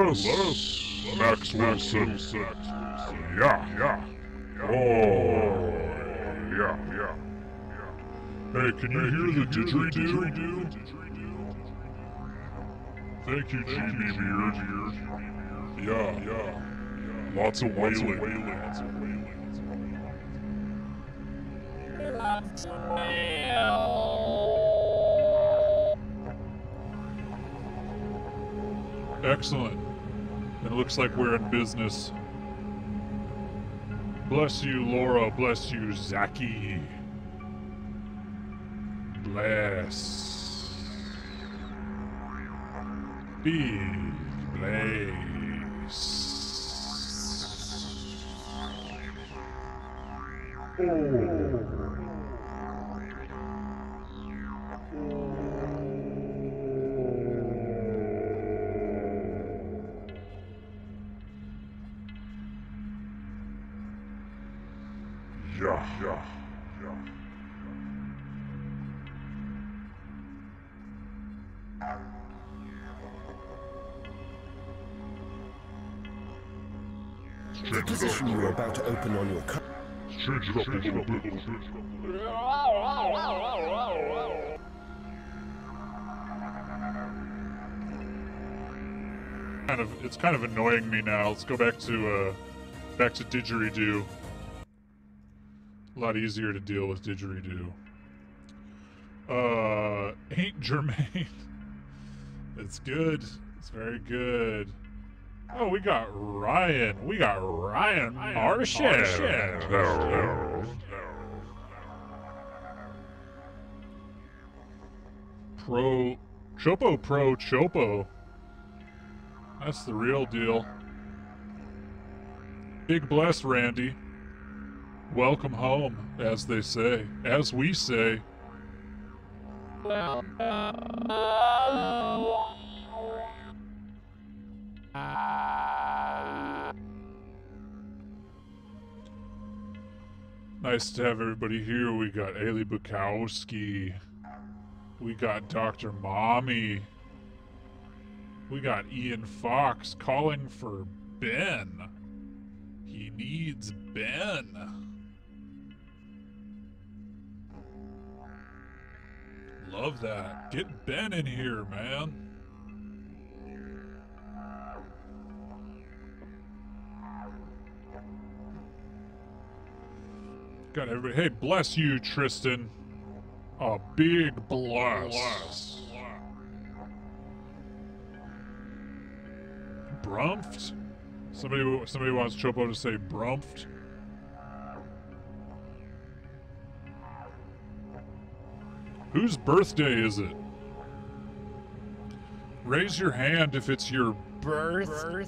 Bless Max Wilson. Yeah. Oh, yeah. Hey, can you hear the didgeridoo? Thank you, GB Beard. Yeah. Lots of wailing. Excellent. It looks like we're in business. Bless you, Laura. Bless you, Zaki. Bless. Big bless. Yeah. The position you are about to open on your Change it up a little bit. It's kind of annoying me now. Let's go back to didgeridoo. A lot easier to deal with didgeridoo. Ain't germane. It's good. It's very good. Oh, we got Ryan. Martian. Chopo. That's the real deal. Big bless, Randy. Welcome home, as they say. As we say. Nice to have everybody here. We got Ailey Bukowski. We got Dr. Mommy. We got Ian Fox calling for Ben. He needs Ben. Love that. Get Ben in here, man. Got everybody. Hey, bless you, Tristan. A big bless. Brumft? Somebody wants Chopo to say brumft. Whose birthday is it? Raise your hand if it's your birthday.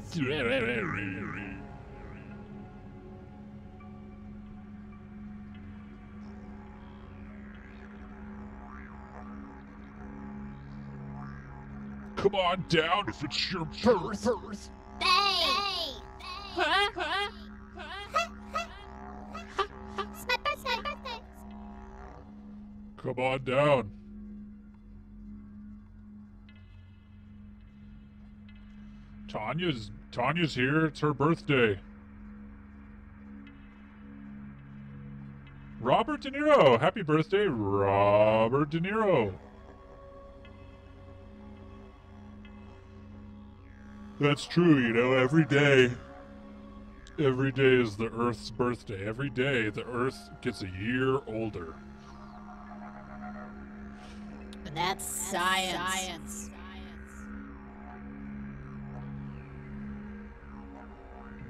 Come on down if it's your birthday. It's my birthday. Come on down. Tanya's here. It's her birthday. Robert De Niro. Happy birthday, Robert De Niro. That's true, you know, every day is the Earth's birthday. Every day the Earth gets a year older. That's science.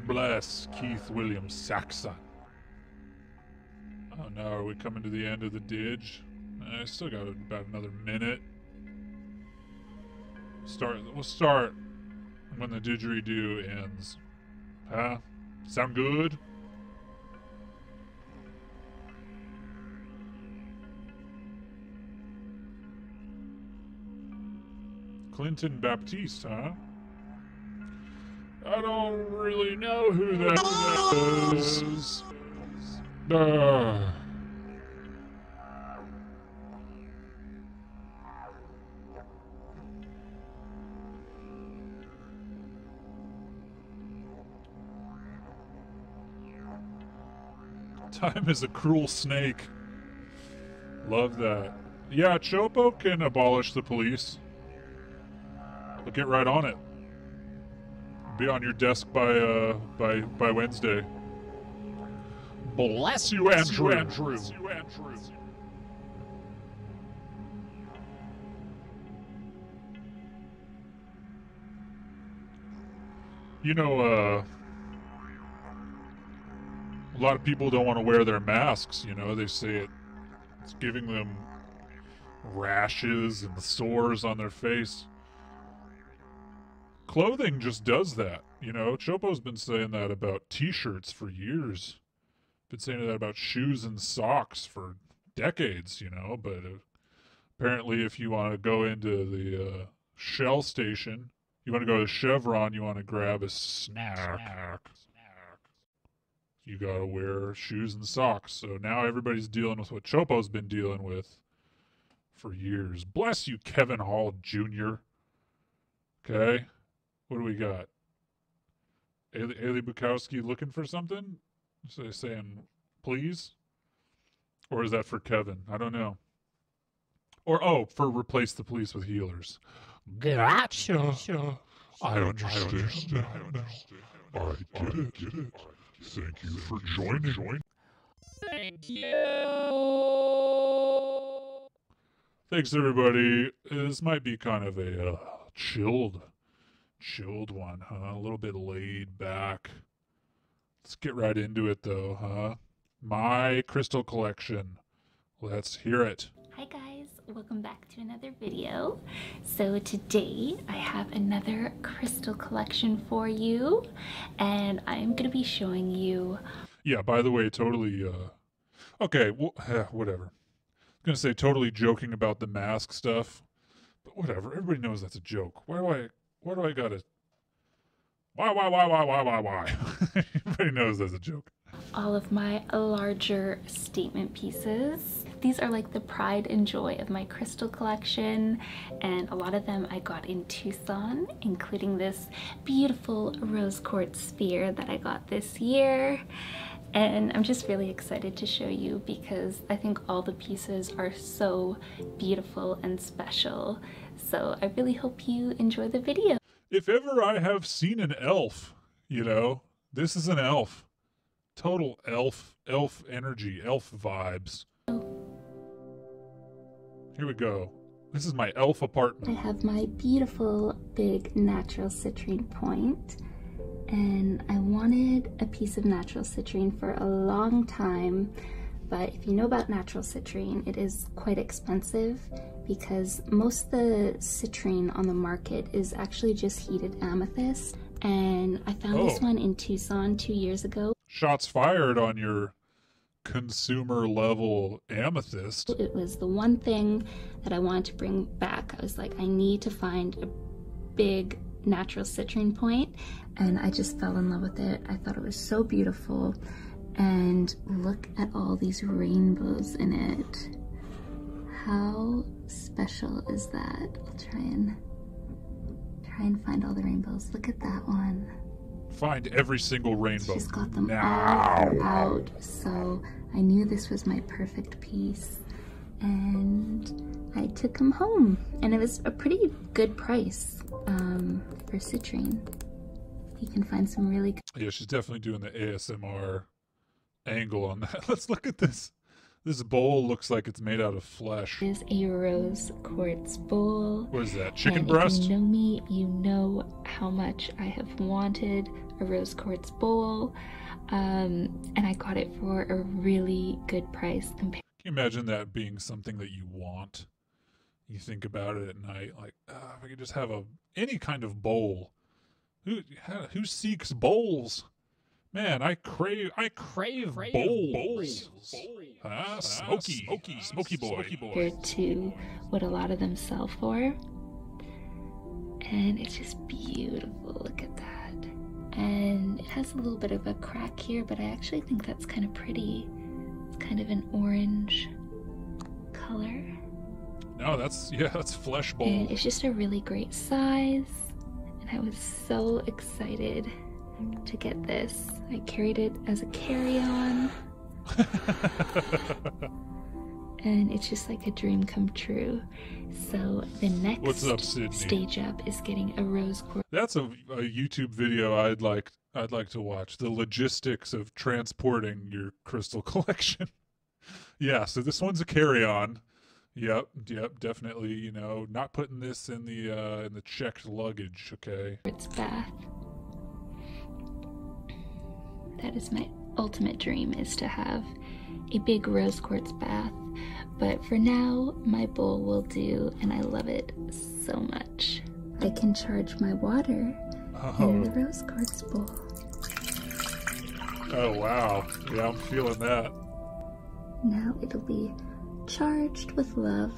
Bless Keith William Saxon. Oh no, are we coming to the end of the Didge? I still got about another minute. We'll start when the didgeridoo ends. Huh? Sound good? Clinton Baptiste, huh? I don't really know who that is. Time is a cruel snake. Love that. Yeah, Chopo can abolish the police. I'll get right on it. Be on your desk by Wednesday. Bless you, Andrew. You know, a lot of people don't want to wear their masks, you know. They say it's giving them rashes and sores on their face. Clothing just does that, you know. Chopo's been saying that about t-shirts for years. Been saying that about shoes and socks for decades, you know. But apparently if you want to go into the Shell station, you want to go to Chevron, you want to grab a snack. You gotta wear shoes and socks. So now everybody's dealing with what Chopo's been dealing with for years. Bless you, Kevin Hall Jr. Okay. What do we got? Ailey Bukowski looking for something? Saying, please? Or is that for Kevin? I don't know. Or, for replace the police with healers. Gotcha. I understand. I get it. Thank you for joining. Thank you. Thanks, everybody. This might be kind of a chilled one, huh? A little bit laid back. Let's get right into it, though, huh? My crystal collection. Let's hear it. Hi guys, welcome back to another video. So today I have another crystal collection for you, and I'm gonna be showing you. Yeah, by the way, totally okay, well, whatever. I was gonna say totally joking about the mask stuff, but whatever. Everybody knows that's a joke. Why do I gotta why? Everybody knows that's a joke. All of my larger statement pieces. These are like the pride and joy of my crystal collection, and a lot of them I got in Tucson, including this beautiful rose quartz sphere that I got this year. And I'm just really excited to show you because I think all the pieces are so beautiful and special. So I really hope you enjoy the video. If ever I have seen an elf, you know, this is an elf. Total elf energy, elf vibes. Here we go. This is my elf apartment. I have my beautiful big natural citrine point, and I wanted a piece of natural citrine for a long time, but if you know about natural citrine, it is quite expensive because most of the citrine on the market is actually just heated amethyst, and I found this one in Tucson 2 years ago. Shots fired on your consumer level amethyst. It was the one thing that I wanted to bring back. I was like, I need to find a big natural citrine point, and I just fell in love with it. I thought it was so beautiful, and look at all these rainbows in it. How special is that? I'll try and find all the rainbows. Look at that one. Find every single rainbow. She's got them now. all out, so I knew this was my perfect piece, and I took them home, and it was a pretty good price for citrine. You can find some really good. Yeah, she's definitely doing the ASMR angle on that. Let's look at this. This bowl looks like it's made out of flesh. Is a rose quartz bowl. What is that? Chicken and breast? If you know me, you know how much I have wanted a rose quartz bowl. And I got it for a really good price. Can you imagine that being something that you want? You think about it at night, like, if I could just have any kind of bowl. Who seeks bowls? Man, I crave bowls. Smoky boy. Compared to what a lot of them sell for. And it's just beautiful. Look at that. And it has a little bit of a crack here, but I actually think that's kind of pretty. It's kind of an orange color. No, that's flesh bowl. And it's just a really great size. And I was so excited to get this. I carried it as a carry-on. And it's just like a dream come true. So the next stage up is getting a rose quartz. That's a YouTube video I'd like to watch. The logistics of transporting your crystal collection. Yeah, so this one's a carry-on. Yep, definitely. You know, not putting this in the checked luggage. Okay. It's bath. That is my ultimate dream, is to have a big rose quartz bath. But for now, my bowl will do, and I love it so much. I can charge my water in the rose quartz bowl. Oh wow! Yeah, I'm feeling that. Now it'll be charged with love.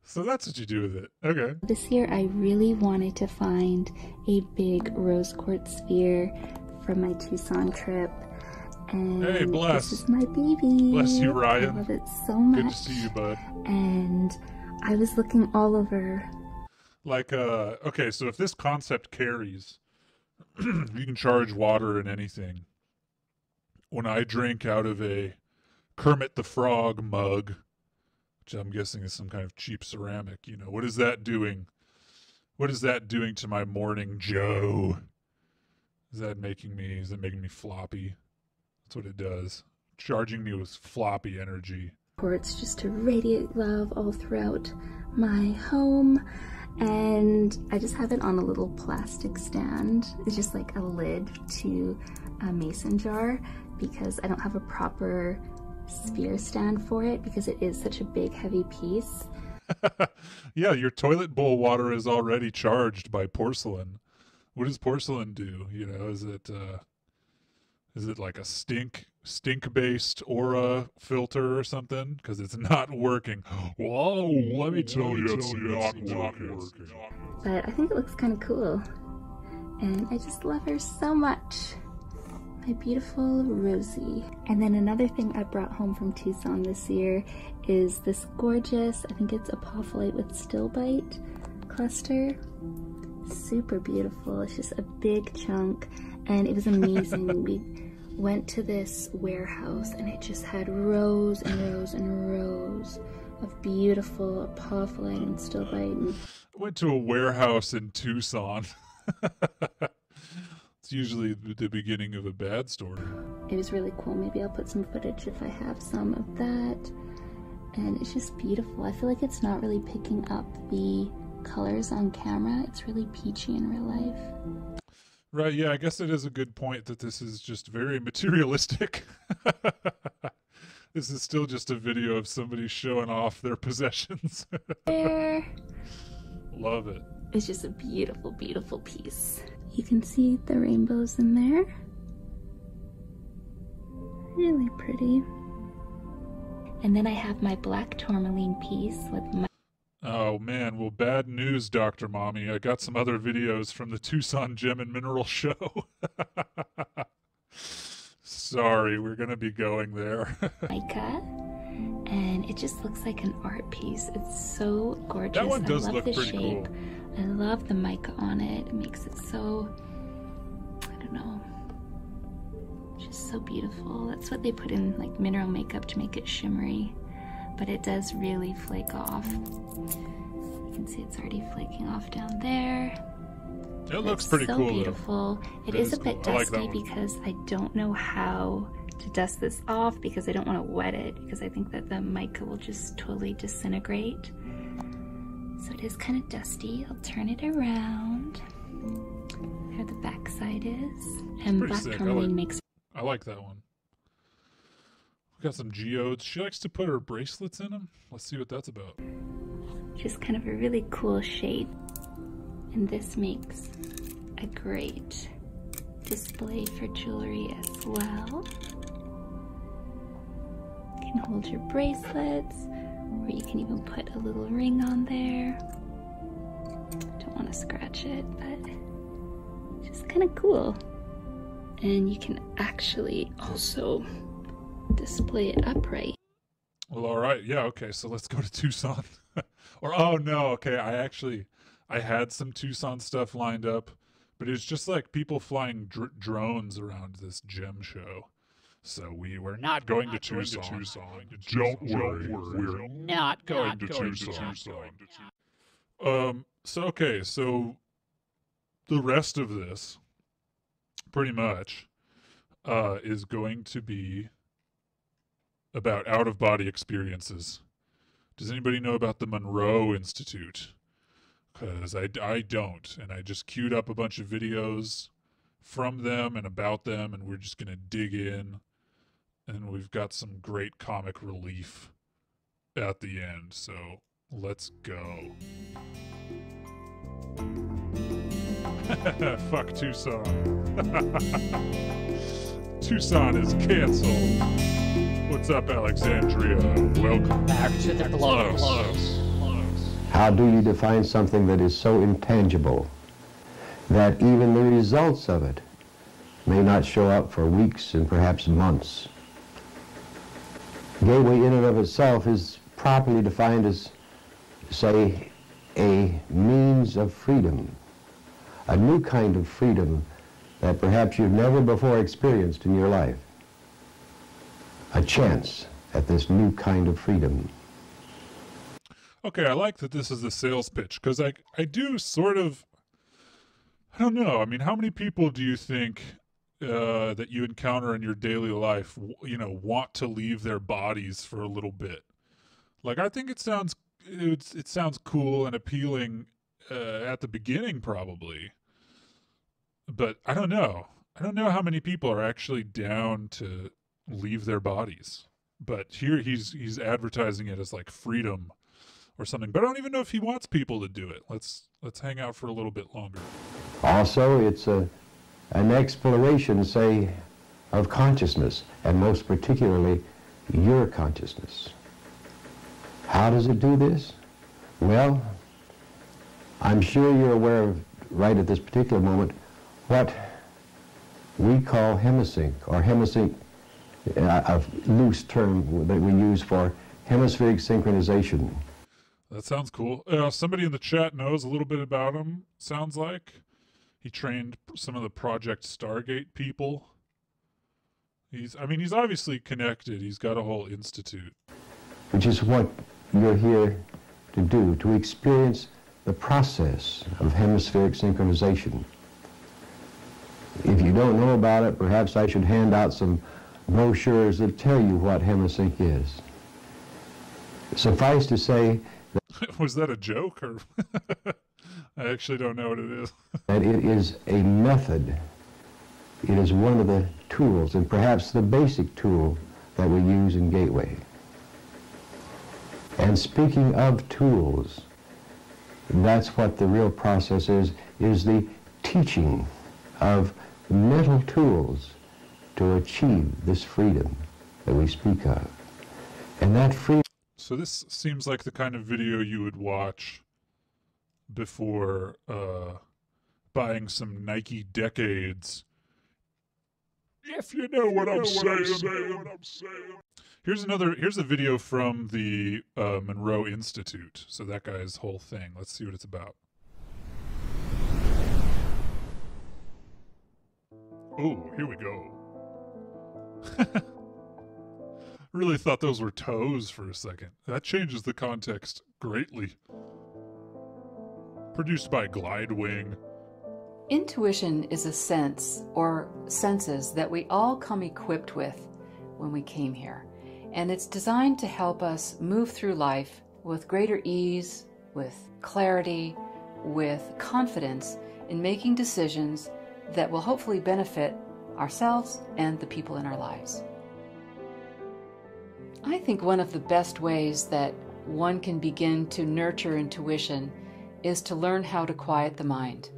So that's what you do with it. Okay. This year I really wanted to find a big rose quartz sphere from my Tucson trip. And hey, bless. This is my baby. Bless you, Ryan. I love it so much. Good to see you, bud. And I was looking all over. Like, okay, so if this concept carries, you can charge water in anything. When I drink out of a Kermit the Frog mug, which I'm guessing is some kind of cheap ceramic, you know, what is that doing? What is that doing to my morning Joe? Is that making me floppy? That's what it does. Charging me with floppy energy. Quartz just to radiate love all throughout my home. And I just have it on a little plastic stand. It's just like a lid to a mason jar, because I don't have a proper sphere stand for it, because it is such a big heavy piece. Yeah, your toilet bowl water is already charged by porcelain. What does porcelain do? You know, is it like a stink-based aura filter or something? Because it's not working. Whoa, let me tell you, it's not working. But I think it looks kind of cool. And I just love her so much. My beautiful Rosie. And then another thing I brought home from Tucson this year is this gorgeous, I think it's apophyllite with stilbite cluster. Super beautiful. It's just a big chunk, and it was amazing. We went to this warehouse and it just had rows and rows and rows of beautiful apophyllite and stilbite. Went to a warehouse in Tucson. It's usually the beginning of a bad story. It was really cool. Maybe I'll put some footage if I have some of that. And it's just beautiful. I feel like it's not really picking up the colors on camera. It's really peachy in real life. Right, yeah, I guess it is a good point that this is just very materialistic. This is still just a video of somebody showing off their possessions. There. Love it. It's just a beautiful, beautiful piece. You can see the rainbows in there. Really pretty. And then I have my black tourmaline piece with my... Oh man, well, bad news, Dr. Mommy. I got some other videos from the Tucson Gem and Mineral Show. Sorry, we're gonna be going there. mica, and it just looks like an art piece. It's so gorgeous. That one does I love look the pretty shape. cool. I love the mica on it. It makes it so, I don't know, just so beautiful. That's what they put in like mineral makeup to make it shimmery. but it does really flake off. You can see it's already flaking off down there. It looks pretty so cool. Beautiful. It is is a bit cool. I like dusty that one. because I don't know how to dust this off because I don't want to wet it because I think that the mica will just totally disintegrate. So it is kind of dusty. I'll turn it around. There the back side is. And black sick. tourmaline makes... I like that one. We got some geodes. She likes to put her bracelets in them. Let's see what that's about. Just kind of a really cool shade. And this makes a great display for jewelry as well. You can hold your bracelets, or you can even put a little ring on there. Don't want to scratch it, but just kind of cool. And you can actually also display it upright. Well, all right. Yeah, okay. So let's go to Tucson. Or, oh, no. Okay, I had some Tucson stuff lined up, but it's just like people flying drones around this gem show. So we were not going to Tucson. Don't worry, we're not going to Tucson. So the rest of this, pretty much, is going to be about out-of-body experiences. Does anybody know about the Monroe Institute? Because I don't, and I just queued up a bunch of videos from them and about them, and we're just going to dig in, and we've got some great comic relief at the end, so let's go. Fuck Tucson. Tucson is canceled. What's up, Alexandria? Welcome back to the close. How do you define something that is so intangible that even the results of it may not show up for weeks and perhaps months? Gateway in and of itself is properly defined as, say, a means of freedom, a new kind of freedom that perhaps you've never before experienced in your life. A chance at this new kind of freedom. Okay, I like that this is a sales pitch, because I do sort of, I don't know, I mean, how many people do you think that you encounter in your daily life, want to leave their bodies for a little bit? Like, I think it sounds cool and appealing at the beginning, probably. But I don't know. I don't know how many people are actually down to leave their bodies. But here he's advertising it as like freedom or something. But I don't even know if he wants people to do it. Let's hang out for a little bit longer. Also, it's an exploration, say, of consciousness, and most particularly your consciousness. How does it do this? Well, I'm sure you're aware of, right at this particular moment, what we call hemisync, or hemisync, a loose term that we use for hemispheric synchronization. That sounds cool. Somebody in the chat knows a little bit about him, sounds like. He trained some of the Project Stargate people. He's obviously connected. He's got a whole institute. Which is what you're here to do, to experience the process of hemispheric synchronization. If you don't know about it, perhaps I should hand out some brochures that tell you what hemisync is. Suffice to say that was that a joke, or I actually don't know what it is. That it is a method. It is one of the tools, and perhaps the basic tool that we use in Gateway. And speaking of tools, that's what the real process is the teaching of mental tools to achieve this freedom that we speak of. And that freedom... So this seems like the kind of video you would watch before buying some Nike Decades. If you know what I'm saying. Here's a video from the Monroe Institute. So that guy's whole thing. Let's see what it's about. Oh, here we go. Really thought those were toes for a second. That changes the context greatly. Produced by Glidewing. Intuition is a sense or senses that we all come equipped with when we came here. And it's designed to help us move through life with greater ease, with clarity, with confidence in making decisions that will hopefully benefit ourselves and the people in our lives. I think one of the best ways that one can begin to nurture intuition is to learn how to quiet the mind,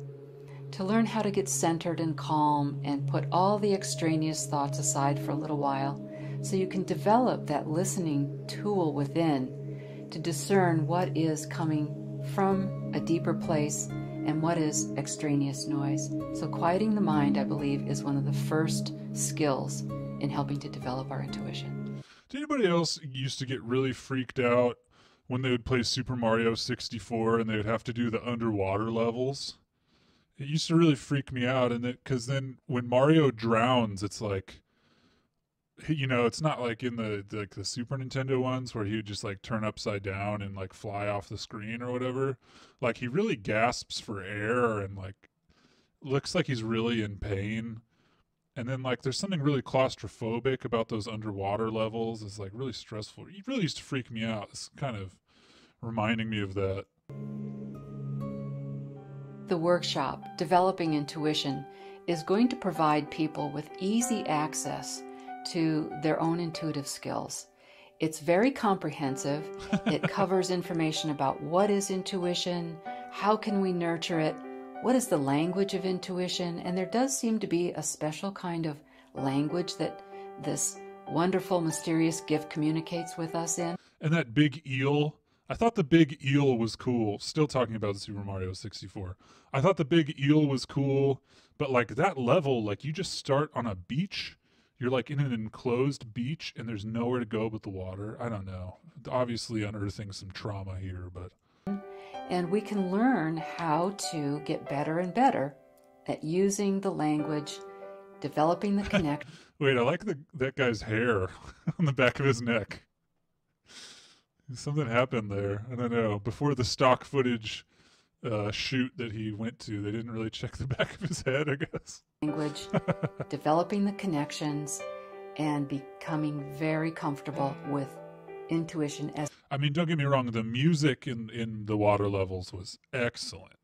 to learn how to get centered and calm and put all the extraneous thoughts aside for a little while so you can develop that listening tool within to discern what is coming from a deeper place and what is extraneous noise. So quieting the mind, I believe, is one of the first skills in helping to develop our intuition. Did anybody else used to get really freaked out when they would play Super Mario 64 and they would have to do the underwater levels? It used to really freak me out, and because then when Mario drowns, it's like, you know, it's not like in the Super Nintendo ones where he would just like turn upside down and like fly off the screen or whatever. Like he really gasps for air and like looks like he's really in pain. And then like there's something really claustrophobic about those underwater levels. It's like really stressful. It really used to freak me out. It's kind of reminding me of that. The workshop, Developing Intuition, is going to provide people with easy access to their own intuitive skills. It's very comprehensive. It covers information about what is intuition, how can we nurture it, what is the language of intuition, and there does seem to be a special kind of language that this wonderful, mysterious gift communicates with us in. And that big eel, I thought the big eel was cool. Still talking about Super Mario 64. I thought the big eel was cool, but like that level, like you just start on a beach. You're like in an enclosed beach and there's nowhere to go but the water. I don't know. Obviously unearthing some trauma here, but... And we can learn how to get better and better at using the language, developing the connection. Wait, I like that guy's hair on the back of his neck. Something happened there. I don't know. Before the stock footage shoot that he went to, they didn't really check the back of his head, I guess. Language, developing the connections, and becoming very comfortable with intuition as... I mean, don't get me wrong, the music in the water levels was excellent.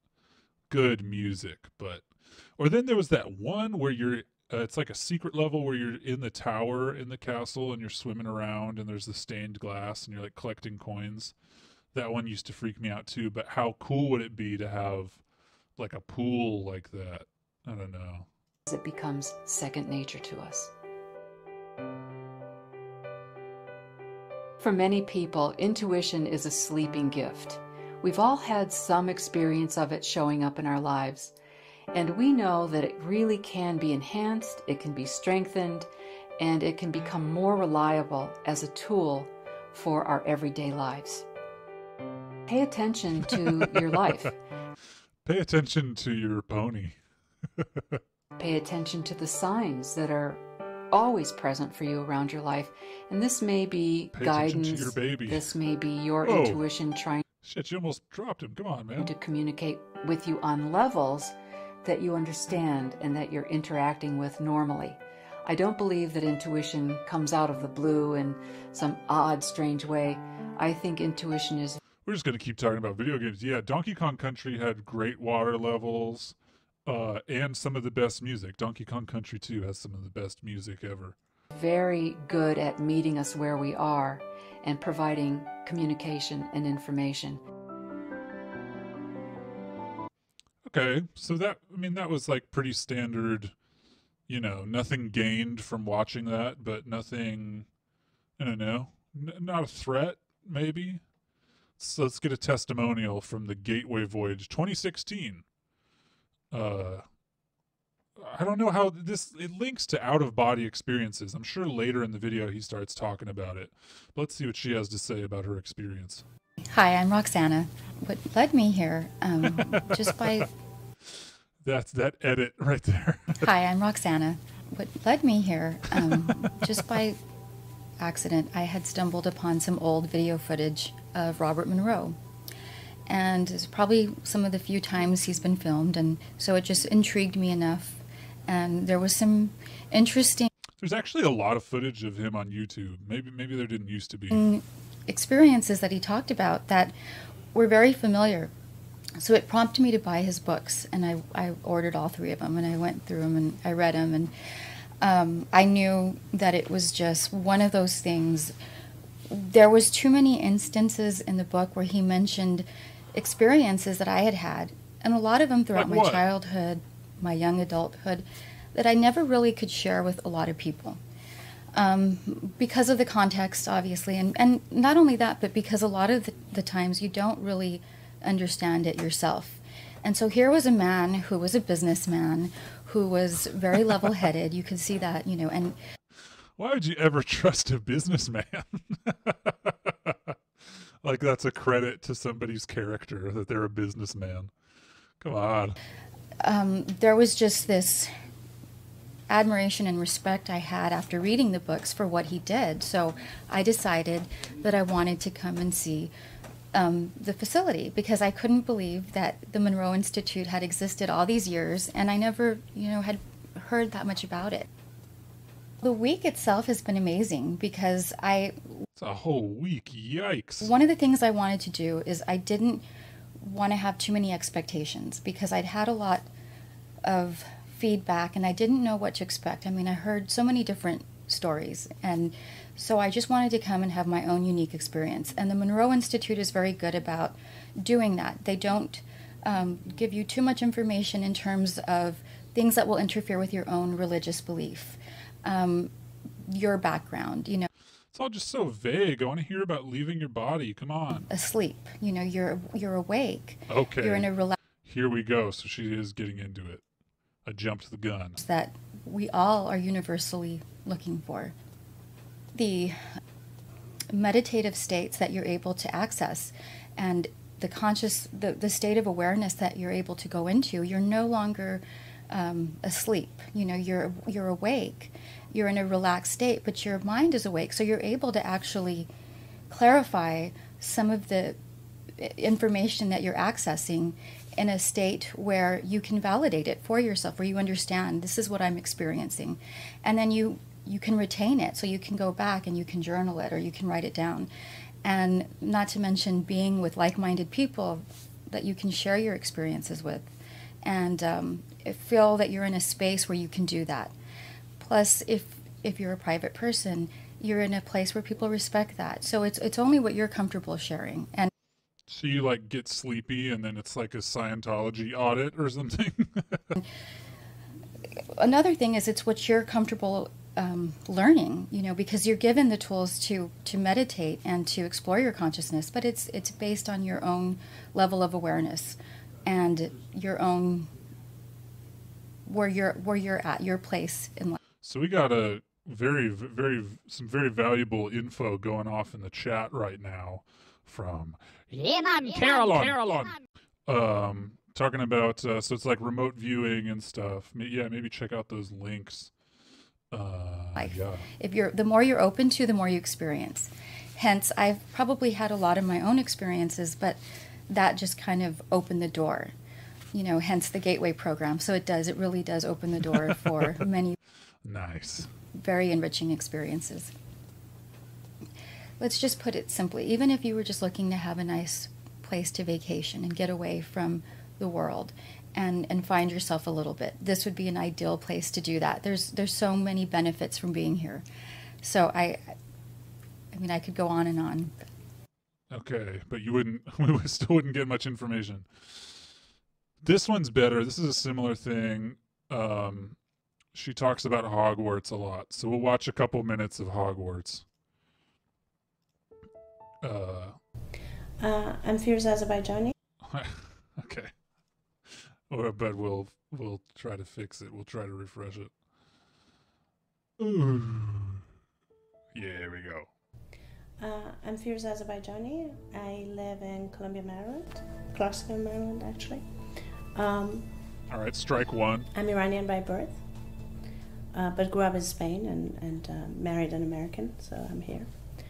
Good music, but... Or then there was that one where you're... it's like a secret level where you're in the tower in the castle and you're swimming around and there's the stained glass and you're like collecting coins. That one used to freak me out too, but how cool would it be to have like a pool like that? I don't know. It becomes second nature to us. For many people, intuition is a sleeping gift. We've all had some experience of it showing up in our lives, and we know that it really can be enhanced, it can be strengthened, and it can become more reliable as a tool for our everyday lives. Pay attention to your life. Pay attention to your pony. Pay attention to the signs that are always present for you around your life. And this may be Pay guidance. attention to your baby. This may be your Whoa. Intuition trying Shit, you almost dropped him. Come on, man. to communicate with you on levels that you understand and that you're interacting with normally. I don't believe that intuition comes out of the blue in some odd, strange way. I think intuition is... We're just going to keep talking about video games. Yeah, Donkey Kong Country had great water levels and some of the best music. Donkey Kong Country 2 has some of the best music ever. very good at meeting us where we are and providing communication and information. Okay, so that, I mean, that was like pretty standard, you know, nothing gained from watching that, but nothing, I don't know, not a threat, maybe? So let's get a testimonial from the Gateway Voyage 2016. I don't know how this, it links to out-of-body experiences. I'm sure later in the video he starts talking about it. But let's see what she has to say about her experience. Hi, I'm Roxana. What led me here, just by... That's that edit right there. Hi, I'm Roxana. What led me here, just by accident, I had stumbled upon some old video footage of Robert Monroe. And it's probably some of the few times he's been filmed, and so it just intrigued me enough. And there was some interesting... There's actually a lot of footage of him on YouTube. Maybe there didn't used to be. Experiences that he talked about that were very familiar. So it prompted me to buy his books, and I ordered all 3 of them, and I went through them, and I read them, and I knew that it was just one of those things. There was too many instances in the book where he mentioned experiences that I had had, and a lot of them throughout my childhood, my young adulthood, that I never really could share with a lot of people. Because of the context, obviously, and not only that, but because a lot of the times you don't really understand it yourself. And so here was a man who was a businessman, who was very level-headed. You could see that, you know, and... Why would you ever trust a businessman? Like that's a credit to somebody's character, that they're a businessman. Come on. There was just this admiration and respect I had after reading the books for what he did. So I decided that I wanted to come and see the facility, because I couldn't believe that the Monroe Institute had existed all these years, and I never, you know, had heard that much about it. The week itself has been amazing because It's a whole week, yikes. One of the things I wanted to do is I didn't want to have too many expectations, because I'd had a lot of feedback and I didn't know what to expect. I mean, I heard so many different stories, and so I just wanted to come and have my own unique experience. And the Monroe Institute is very good about doing that. They don't give you too much information in terms of things that will interfere with your own religious belief, your background, you know. It's all just so vague. I want to hear about leaving your body. Come on. Asleep, you know, you're awake. Okay. You're in a relaxed... Here we go. So she is getting into it. I jumped the gun. That we all are universally looking for. The meditative states that you're able to access, and the state of awareness that you're able to go into, you're no longer asleep. You know, you're awake. You're in a relaxed state, but your mind is awake. So you're able to actually clarify some of the information that you're accessing in a state where you can validate it for yourself, where you understand this is what I'm experiencing. And then you can retain it, so you can go back and you can journal it or you can write it down. And not to mention being with like-minded people that you can share your experiences with, and feel that you're in a space where you can do that. Plus, if you're a private person, you're in a place where people respect that. So it's only what you're comfortable sharing. And so you like get sleepy and then it's like a Scientology audit or something? Another thing is it's what you're comfortable learning, you know, because you're given the tools to meditate and to explore your consciousness, but it's based on your own level of awareness and your own where you're at, your place in life. So we got a some very valuable info going off in the chat right now from Carolyn. Talking about so it's like remote viewing and stuff. Yeah, maybe check out those links. Yeah. The more you're open to, the more you experience. Hence, I've probably had a lot of my own experiences, but that just kind of opened the door. You know, hence the Gateway program. So it really does open the door for many nice, very enriching experiences. Let's just put it simply, even if you were just looking to have a nice place to vacation and get away from the world and find yourself a little bit, this would be an ideal place to do that. There's so many benefits from being here. So I mean, I could go on and on. Okay, but we still wouldn't get much information. This one's better. This is a similar thing. She talks about Hogwarts a lot, so we'll watch a couple minutes of Hogwarts. I'm Firuza Azerbaijani. Okay. But we'll try to fix it. We'll try to refresh it. Ooh. Yeah, here we go. I'm Firuza Azerbaijani. I live in Columbia, Maryland. Clarksville, Maryland, actually. All right, strike one. I'm Iranian by birth. but grew up in Spain and married an American, so I'm here.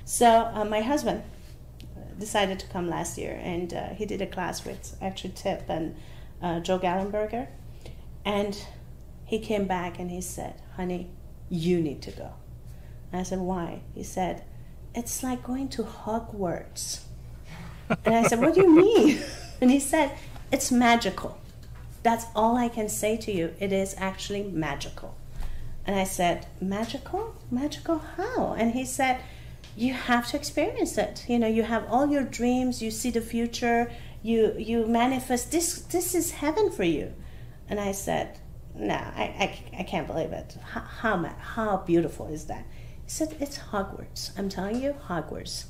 So my husband decided to come last year, and he did a class with actually Tip and Joe Gallenberger, and he came back and he said, honey, you need to go. And I said, why? He said, it's like going to Hogwarts. And I said, what do you mean? And he said, it's magical. That's all I can say to you. It is actually magical. And I said, magical? Magical how? And he said, you have to experience it. You know, you have all your dreams, you see the future, you manifest. This is heaven for you. And I said, no, I can't believe it. How beautiful is that? He said, it's Hogwarts. I'm telling you, Hogwarts.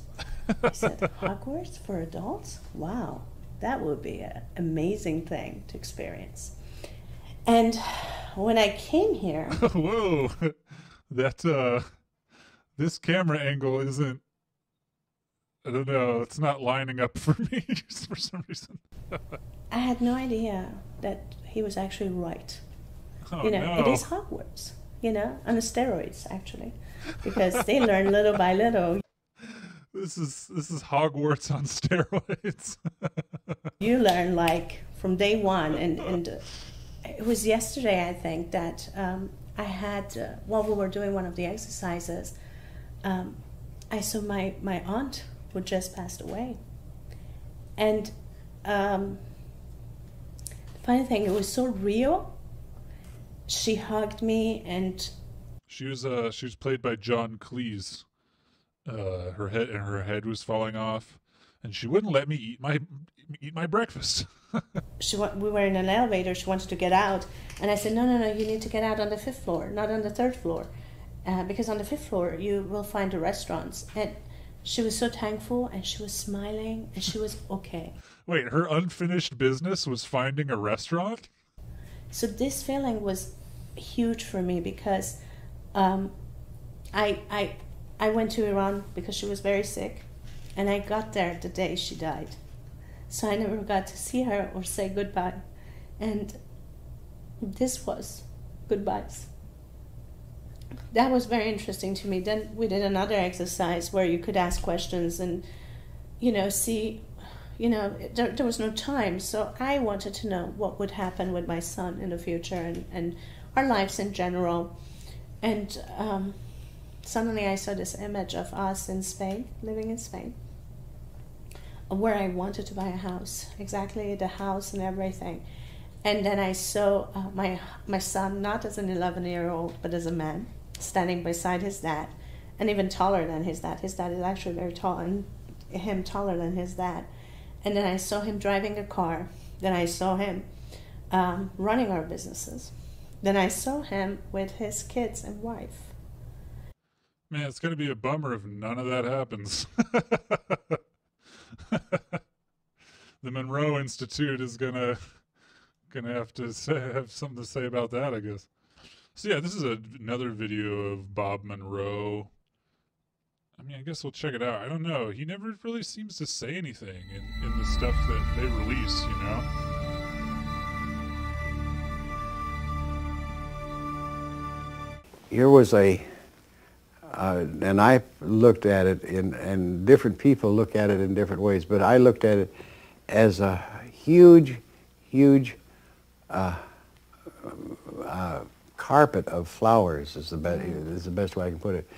I said, Hogwarts for adults? Wow, that would be an amazing thing to experience. And when I came here... Whoa, that, this camera angle isn't, I don't know, it's not lining up for me for some reason. I had no idea that he was actually right. Oh, you know, no. It is Hogwarts, you know, on the steroids, actually, because they learn little by little. This is Hogwarts on steroids. You learn like from day one, and it was yesterday, I think, that I had, while we were doing one of the exercises, I saw my aunt who just passed away. And the funny thing, it was so real. She hugged me, and she was played by John Cleese. Her head was falling off, and she wouldn't let me eat my breakfast. We were in an elevator. She wanted to get out, and I said, no, you need to get out on the 5th floor, not on the 3rd floor, because on the 5th floor you will find the restaurants. And she was so thankful, and she was smiling, and she was okay. Wait, her unfinished business was finding a restaurant? So this feeling was huge for me, because I went to Iran because she was very sick, and I got there the day she died. So I never got to see her or say goodbye. And this was goodbyes. That was very interesting to me. Then we did another exercise where you could ask questions and, you know, see, you know, there was no time. So I wanted to know what would happen with my son in the future and our lives in general. And suddenly I saw this image of us in Spain, living in Spain, where I wanted to buy a house, exactly the house and everything. And then I saw my son, not as an 11-year-old, but as a man, standing beside his dad, and even taller than his dad. His dad is actually very tall, and him taller than his dad. And then I saw him driving a car. Then I saw him running our businesses. Then I saw him with his kids and wife. Man, it's going to be a bummer if none of that happens. The Monroe Institute is gonna have to have something to say about that, I guess. So yeah, this is another video of Bob Monroe. I mean, I guess we'll check it out. I don't know. He never really seems to say anything in the stuff that they release, you know? Here was and I looked at it and different people look at it in different ways, but I looked at it as a huge carpet of flowers is the best way I can put it.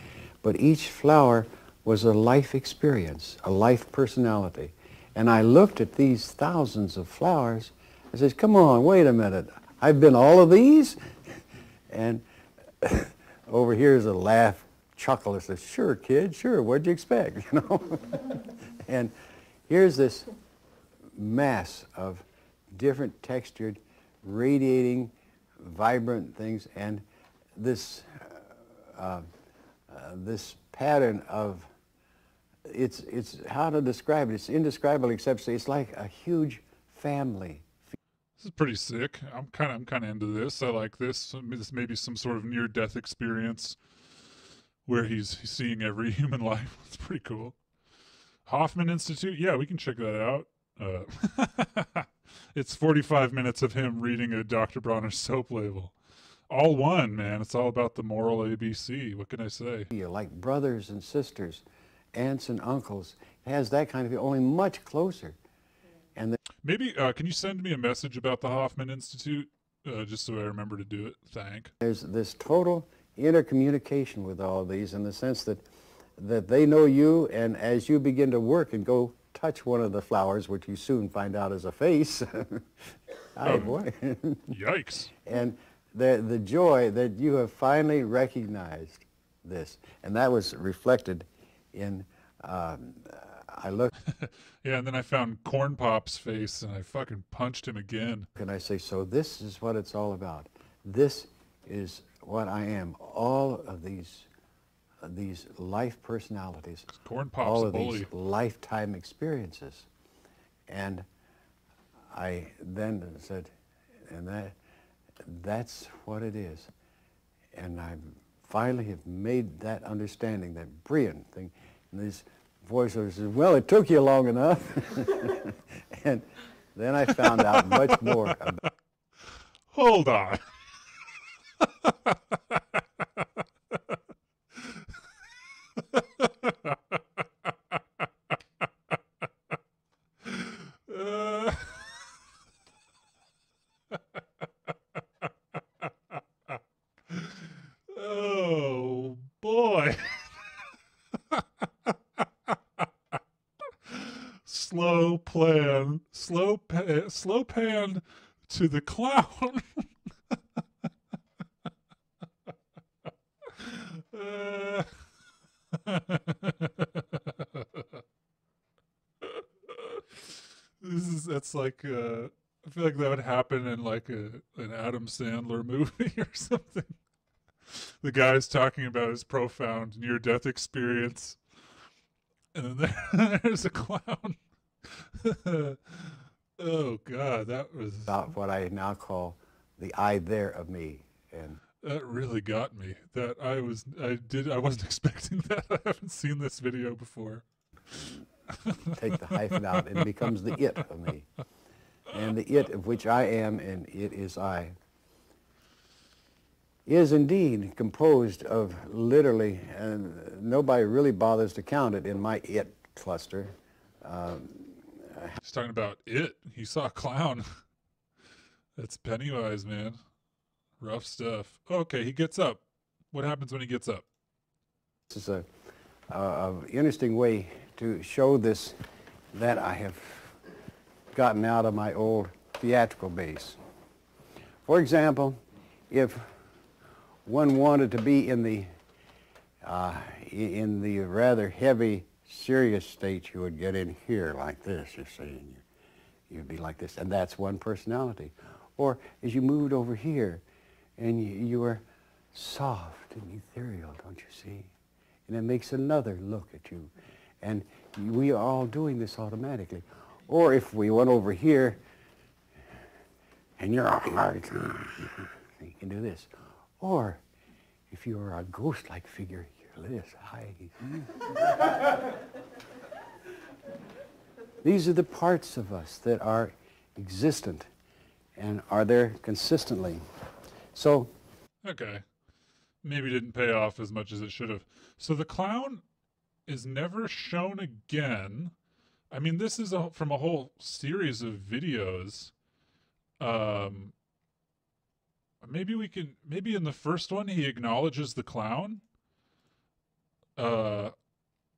But each flower was a life experience, a life personality. And I looked at these thousands of flowers. I said, come on, wait a minute. I've been all of these? And over here is a laugh, chuckle. I said, sure, kid, sure, what'd you expect, you know? And here's this mass of different textured, radiating, vibrant things, and this this pattern of it's how to describe it. It's indescribable, except it's like a huge family. This is pretty sick. I'm kind of into this. I like this. This may be some sort of near-death experience where he's seeing every human life. It's pretty cool. Hoffman Institute. Yeah, we can check that out. It's 45 minutes of him reading a Dr. Bronner soap label. all one, man. It's all about the moral ABC. What can I say? You're like brothers and sisters, aunts and uncles. It has that kind of, only much closer. And Maybe, can you send me a message about the Hoffman Institute, just so I remember to do it? there's this total intercommunication with all of these, in the sense that they know you, and as you begin to work and go touch one of the flowers, which you soon find out is a face. Hi, boy. Yikes. And the joy that you have finally recognized this, and that was reflected in, I looked. Yeah, and then I found Corn Pop's face, and I fucking punched him again. And I say, so this is what it's all about. This is what I am. All of these life personalities, Corn Pop's all a of bully. these lifetime experiences. And I then said, and that's what it is. And I finally have made that understanding, that brilliant thing. And these voiceovers says, well, it took you long enough. And then I found out much more about. Hold on. Oh boy. Slow pan to the clown. That's like I feel like that would happen in like an Adam Sandler movie or something. The guy's talking about his profound near-death experience, and then there's a clown. Oh God, that was about what I now call the I there of me. And that really got me. I wasn't expecting that. I haven't seen this video before. Take the hyphen out, and it becomes the it of me. And the it of which I am, and it is I, is indeed composed of literally, and nobody really bothers to count it in my it cluster. He's talking about it. He saw a clown. That's Pennywise, man. Rough stuff. Okay, he gets up. What happens when he gets up? This is a interesting way to show this, that I have gotten out of my old theatrical base. For example, if one wanted to be in the rather heavy, serious state, you would get in here like this, you see, and you'd be like this, and that's one personality. Or as you moved over here, and you were soft and ethereal, don't you see? And it makes another look at you. And we are all doing this automatically. Or if we went over here, and you're like, you can do this. Or if you are a ghost-like figure, you're this. Hi. These are the parts of us that are existent and are there consistently. So, okay, maybe didn't pay off as much as it should have. So the clown is never shown again. I mean, this is from a whole series of videos. Maybe in the first one he acknowledges the clown.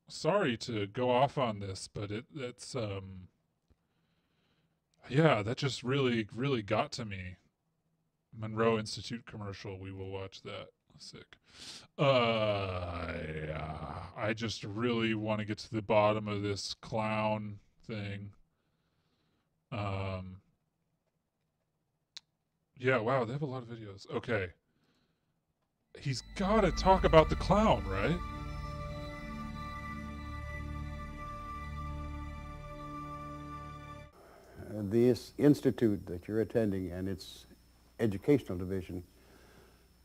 Sorry to go off on this, but that's yeah, that just really got to me. Monroe Institute commercial. We will watch that. Sick. Yeah, I just really want to get to the bottom of this clown thing. Yeah, wow, they have a lot of videos. Okay. He's got to talk about the clown, right? this institute that you're attending and its educational division,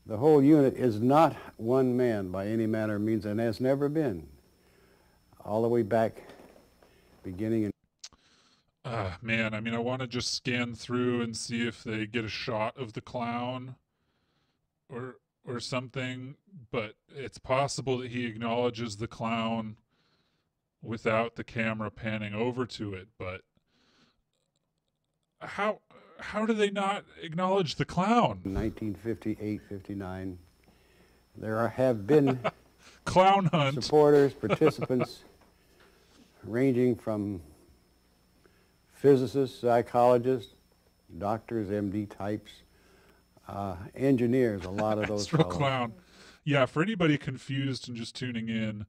the whole unit is not one man by any manner of means, and has never been. All the way back, beginning in... Man, I mean, I want to just scan through and see if they get a shot of the clown. or something, but it's possible that he acknowledges the clown without the camera panning over to it. But how do they not acknowledge the clown? 1958, 59, there have been clown hunt supporters, participants, ranging from physicists, psychologists, doctors, MD types, engineers, a lot of those Astral fellows. clown. Yeah, for anybody confused and just tuning in,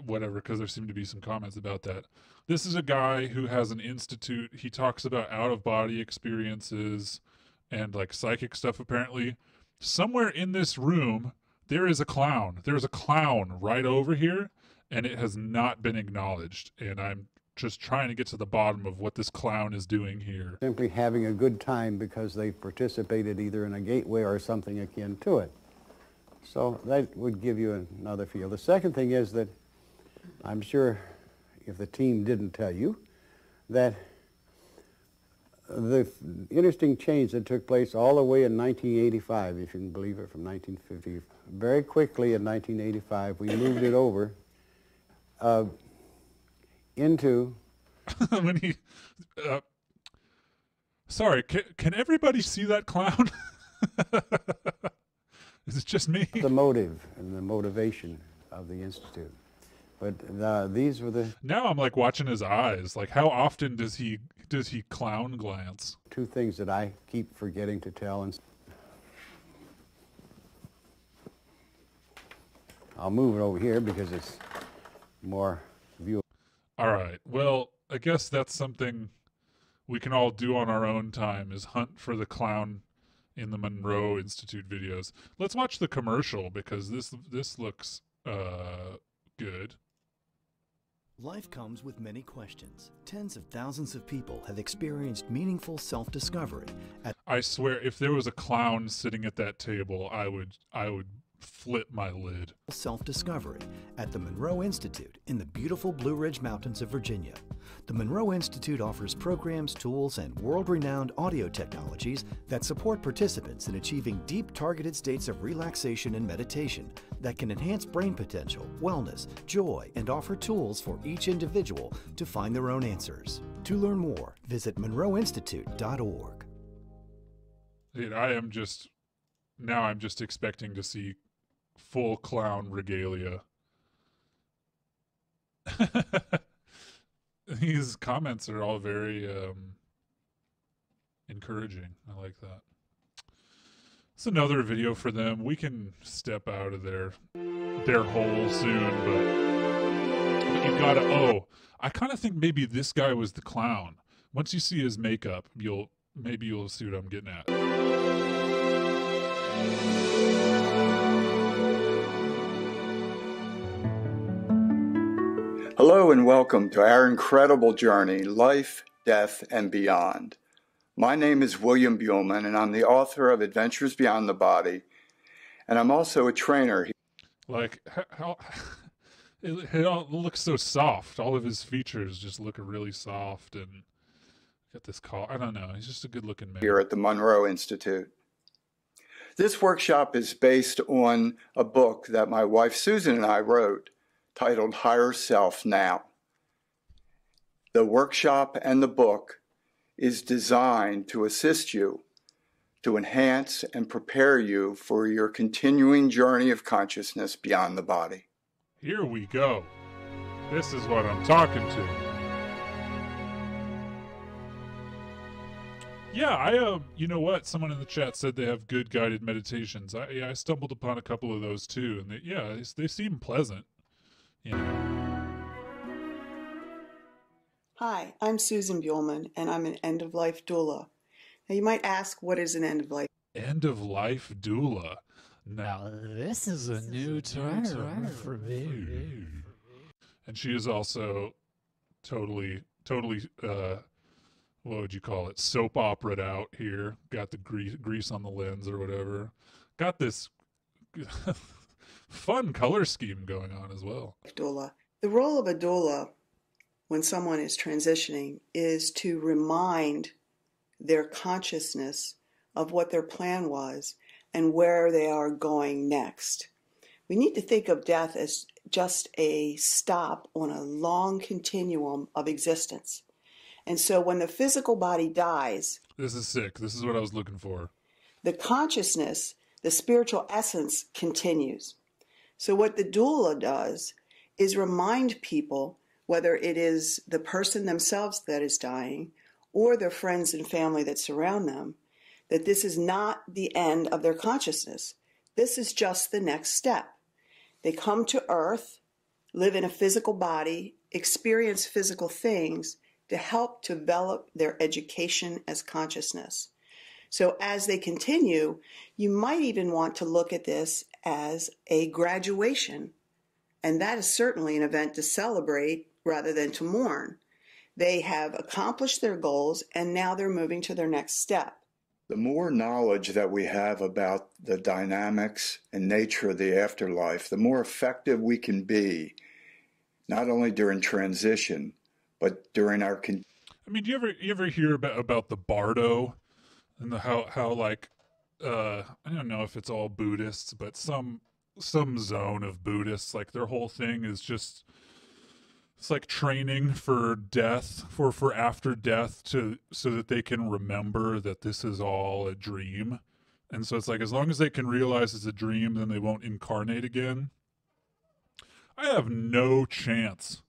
whatever, because there seem to be some comments about that. This is a guy who has an institute. He talks about out-of-body experiences and like psychic stuff, apparently. Somewhere in this room, there is a clown. There's a clown right over here, and it has not been acknowledged. And I'm just trying to get to the bottom of what this clown is doing here. Simply having a good time because they participated either in a gateway or something akin to it. So that would give you another feel. The second thing is that I'm sure if the team didn't tell you that the interesting change that took place all the way in 1985, if you can believe it, from 1950, very quickly in 1985, we moved it over into when he sorry, can everybody see that clown? Is it just me? The motive and the motivation of the Institute. But these were the... Now I'm like watching his eyes. Like, how often does he clown glance? Two things that I keep forgetting to tell. And I'll move it over here because it's more viewable. All right. Well, I guess that's something we can all do on our own time, is hunt for the clown in the Monroe Institute videos. Let's watch the commercial because this looks good. Life comes with many questions. Tens of thousands of people have experienced meaningful self-discovery. I swear, if there was a clown sitting at that table, I would flip my lid. Self-discovery at the Monroe Institute in the beautiful Blue Ridge Mountains of Virginia. The Monroe Institute offers programs, tools, and world-renowned audio technologies that support participants in achieving deep, targeted states of relaxation and meditation that can enhance brain potential, wellness, joy, and offer tools for each individual to find their own answers. To learn more, visit monroeinstitute.org. Dude, I'm just expecting to see full clown regalia. These comments are all very encouraging. I like that. It's another video for them. We can step out of their hole soon, but you gotta. I kind of think maybe this guy was the clown. Once you see his makeup, maybe you'll see what I'm getting at. Hello and welcome to our incredible journey, Life, Death, and Beyond. My name is William Buhlman, and I'm the author of Adventures Beyond the Body, and I'm also a trainer. Like, how it all looks so soft. All of his features just look really soft, and got this call. I don't know. He's just a good-looking man. Here at the Monroe Institute. This workshop is based on a book that my wife Susan and I wrote, titled Higher Self Now. The workshop and the book is designed to assist you, to enhance and prepare you for your continuing journey of consciousness beyond the body. Here we go. This is what I'm talking to. Yeah, you know what? Someone in the chat said they have good guided meditations. I stumbled upon a couple of those too, and they seem pleasant. You know. Hi, I'm Susan Buhlman, and I'm an end-of-life doula. Now, you might ask, what is an end-of-life? End-of-life doula. Now, this is a new term for me. And she is also totally, what would you call it? Soap opera'd out here. Got the grease on the lens or whatever. Got this fun color scheme going on as well. Doula. The role of a doula when someone is transitioning is to remind their consciousness of what their plan was and where they are going next. We need to think of death as just a stop on a long continuum of existence. And so when the physical body dies, this is sick. This is what I was looking for. The consciousness, the spiritual essence continues. So what the doula does is remind people, whether it is the person themselves that is dying or their friends and family that surround them, that this is not the end of their consciousness. This is just the next step. They come to Earth, live in a physical body, experience physical things to help develop their education as consciousness. So as they continue, you might even want to look at this as a graduation. And that is certainly an event to celebrate rather than to mourn. They have accomplished their goals and now they're moving to their next step. The more knowledge that we have about the dynamics and nature of the afterlife, the more effective we can be, not only during transition, but during our... I mean, do you ever hear about the bardo and how like, I don't know if it's all Buddhists, but some zone of Buddhists, like their whole thing is just, it's like training for death, for after death, so that they can remember that this is all a dream. And so it's like, as long as they can realize it's a dream, then they won't incarnate again. I have no chance.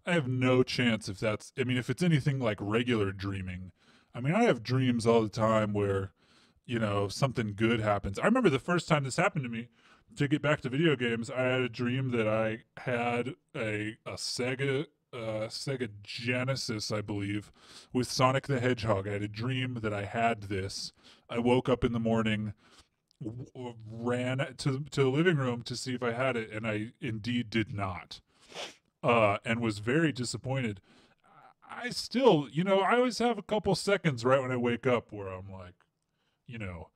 If that's, I mean, if it's anything like regular dreaming. I mean, I have dreams all the time where, you know, something good happens. I remember the first time this happened to me, to get back to video games, I had a dream that I had a Sega Genesis, I believe, with Sonic the Hedgehog. I had a dream that I had this. I woke up in the morning, ran to the living room to see if I had it, and I indeed did not. And was very disappointed. I still, you know, I always have a couple seconds right when I wake up where I'm like, you know,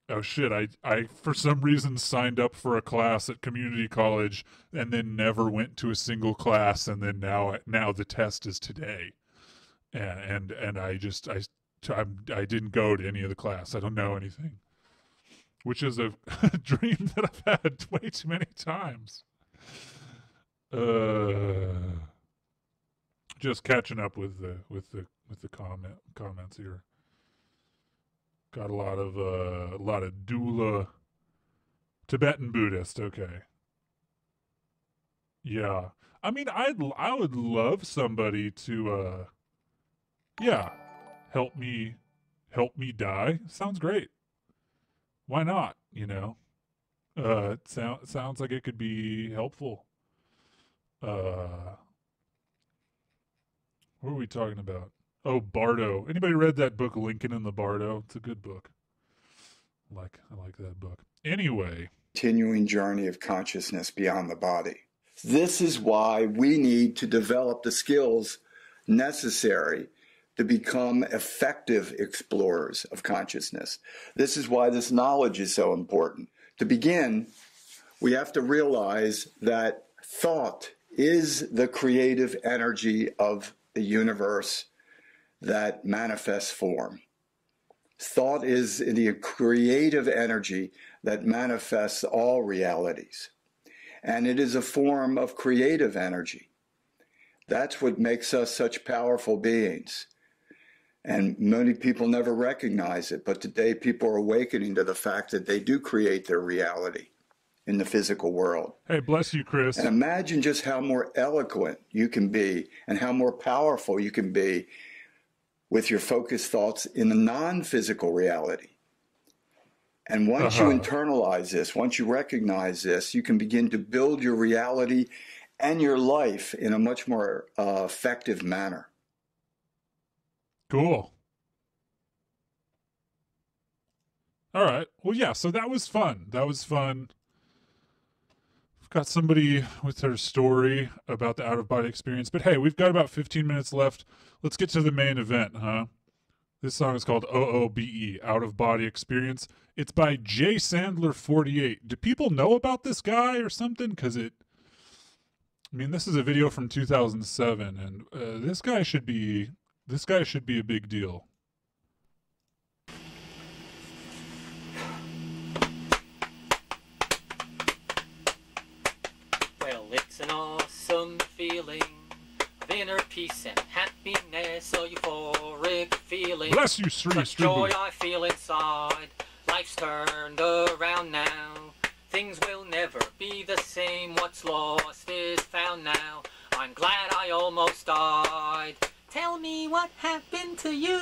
oh shit, I for some reason signed up for a class at community college and then never went to a single class, and then now the test is today. And I didn't go to any of the class. I don't know anything. Which is a dream that I've had way too many times. Just catching up with the comments here. Got a lot of doula, Tibetan Buddhist. Okay. Yeah. I mean, I would love somebody to help me die. Sounds great. Why not? You know. It sounds like it could be helpful. What are we talking about? Oh, Bardo. Anybody read that book, Lincoln and the Bardo? It's a good book. I like that book. Anyway. Continuing journey of consciousness beyond the body. This is why we need to develop the skills necessary to become effective explorers of consciousness. This is why this knowledge is so important. To begin, we have to realize that thought is the creative energy of the universe that manifests form. Thought is the creative energy that manifests all realities. And it is a form of creative energy. That's what makes us such powerful beings. And many people never recognize it, but today people are awakening to the fact that they do create their reality in the physical world. Hey, bless you, Chris. And imagine just how more eloquent you can be and how more powerful you can be with your focused thoughts in the non-physical reality. And once you internalize this, once you recognize this, you can begin to build your reality and your life in a much more effective manner. Cool. All right. Well, yeah, so that was fun. We've got somebody with her story about the out-of-body experience. But hey, we've got about 15 minutes left. Let's get to the main event, huh? This song is called OOBE, Out of Body Experience. It's by Jay Sandler 48. Do people know about this guy or something? Because I mean, this is a video from 2007, and this guy should be a big deal. inner peace and happiness, a euphoric feeling. Bless you, Sri Such joy I feel inside. Life's turned around now. Things will never be the same. What's lost is found now. I'm glad I almost died. Tell me what happened to you.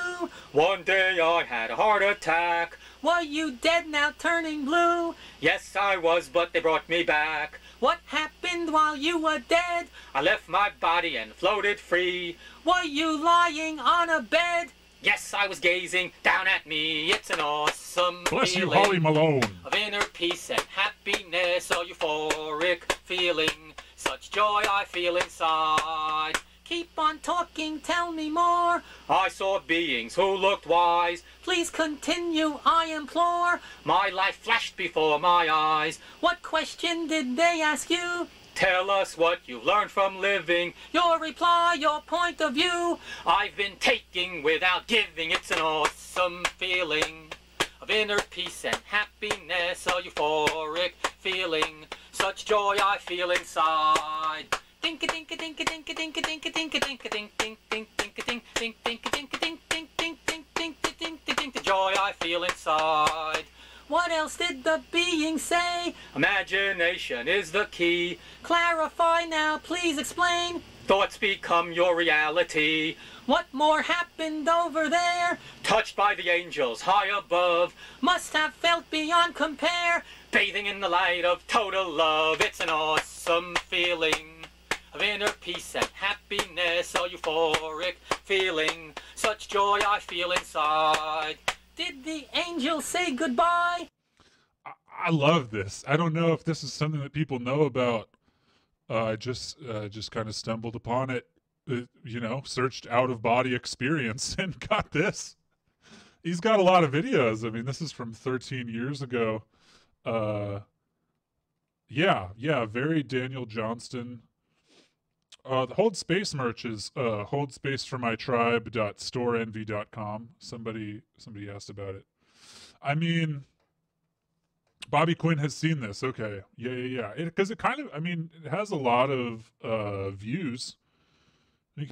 One day I had a heart attack. Were you dead now turning blue? Yes, I was, but they brought me back. What happened while you were dead? I left my body and floated free. Were you lying on a bed? Yes, I was gazing down at me. It's an awesome Bless you, feeling Holly Malone. of inner peace and happiness, a euphoric feeling. Such joy I feel inside. Keep on talking, tell me more. I saw beings who looked wise. Please continue, I implore. My life flashed before my eyes. What question did they ask you? Tell us what you've learned from living. Your reply, your point of view. I've been taking without giving. It's an awesome feeling of inner peace and happiness, a euphoric feeling. Such joy I feel inside. Dink a dink a dink a dink a dink a dink a dink a dink a dink dink dink dink a dink dink dink a dink a dink dink dink dink dink dink dink dink the joy I feel inside. What else did the being say? Imagination is the key. Clarify now, please explain. Thoughts become your reality. What more happened over there? Touched by the angels high above. Must have felt beyond compare. Bathing in the light of total love. It's an awesome feeling of inner peace and happiness, a euphoric feeling. Such joy I feel inside. Did the angel say goodbye? I love this. I don't know if this is something that people know about. I just kind of stumbled upon it, you know, searched out of body experience and got this. He's got a lot of videos. I mean, this is from 13 years ago. Yeah, very Daniel Johnston. The Hold Space merch is holdspaceformytribe.storeenvy.com. Somebody asked about it. I mean, Bobby Quinn has seen this. Okay. Yeah. Because it kind of, I mean, it has a lot of views,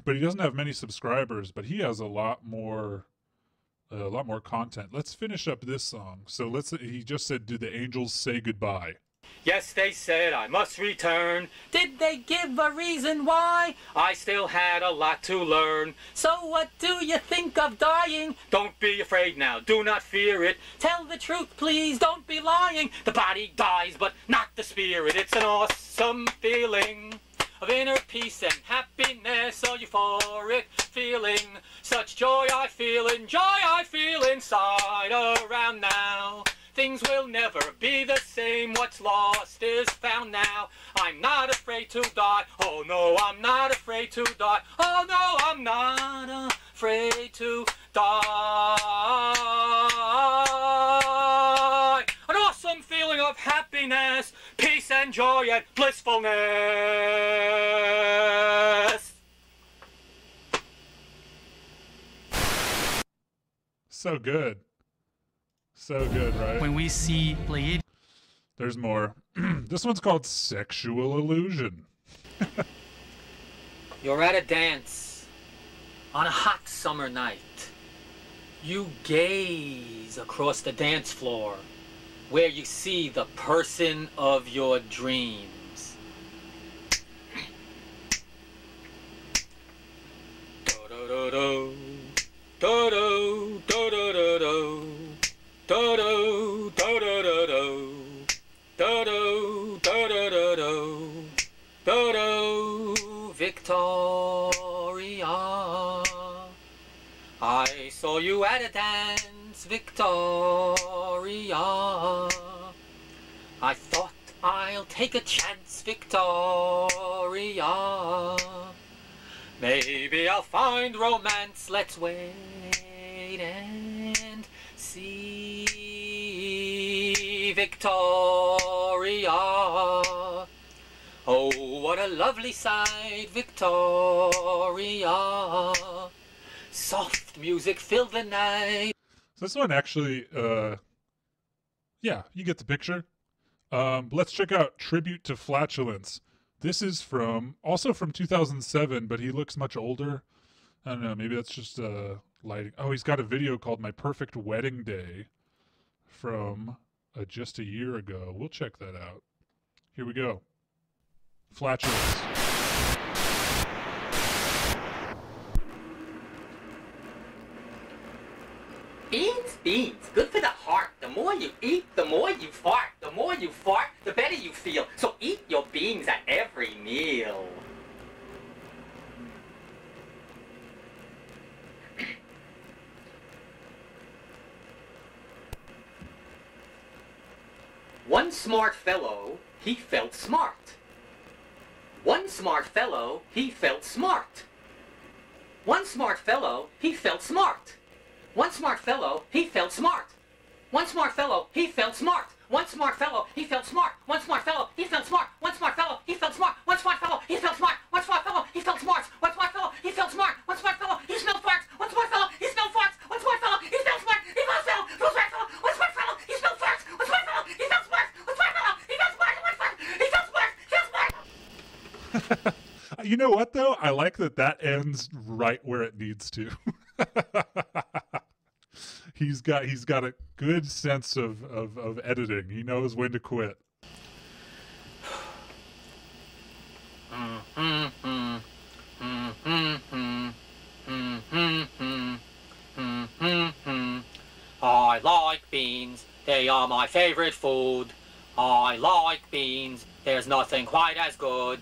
but he doesn't have many subscribers, but he has a lot more content. Let's finish up this song. So he just said, "Did the angels say goodbye?" Yes, they said I must return. Did they give a reason why? I still had a lot to learn. So what do you think of dying? Don't be afraid now, do not fear it. Tell the truth, please, don't be lying. The body dies, but not the spirit. It's an awesome feeling of inner peace and happiness, a euphoric feeling. Such joy I feel inside around now. Things will never be the same. What's lost is found now. I'm not afraid to die. Oh no, I'm not afraid to die. Oh no, I'm not afraid to die. An awesome feeling of happiness, peace and joy and blissfulness. So good. So good, right? When we see Pleiadians. There's more. This one's called Sexual Illusion. You're at a dance on a hot summer night. You gaze across the dance floor where you see the person of your dreams. Do-do-do-do. Do-do, do-do-do-do. Do-do, do-do-do-do. Do-do, do-do-do-do. Do-do, Victoria. I saw you at a dance, Victoria. I thought I'll take a chance, Victoria. Maybe I'll find romance, let's wait and see, Victoria. Oh, what a lovely sight, Victoria. Soft music filled the night. So this one actually, yeah, you get the picture. Let's check out Tribute to Flatulence This is also from 2007, but he looks much older. I don't know, maybe that's just lighting. Oh, he's got a video called My Perfect Wedding Day from just a year ago. We'll check that out. Here we go. Flatulence. Beans, beans, good for the heart. The more you eat, the more you fart. The more you fart, the better you feel. So eat your beans at every meal. One smart fellow, he felt smart. One smart fellow, he felt smart. One smart fellow, he felt smart. One smart fellow, he felt smart. One smart fellow, he felt smart. One smart fellow, he felt smart. One smart fellow, he felt smart. One smart fellow, he felt smart. One smart fellow, he felt smart. One smart fellow, he felt smart. One smart fellow, he felt smart. One smart fellow, he smelled farts. One smart fellow, he smelled farts. One smart fellow, he smelled smart. He felt smart. One smart fellow, one smart fellow, he smelled farts. One smart fellow, he felt smart. One smart fellow, he felt smart. One smart, he felt smart. Felt smart. You know what though? I like that ends right where it needs to. He's got a good sense of editing. He knows when to quit. I like beans, they are my favorite food. I like beans, there's nothing quite as good.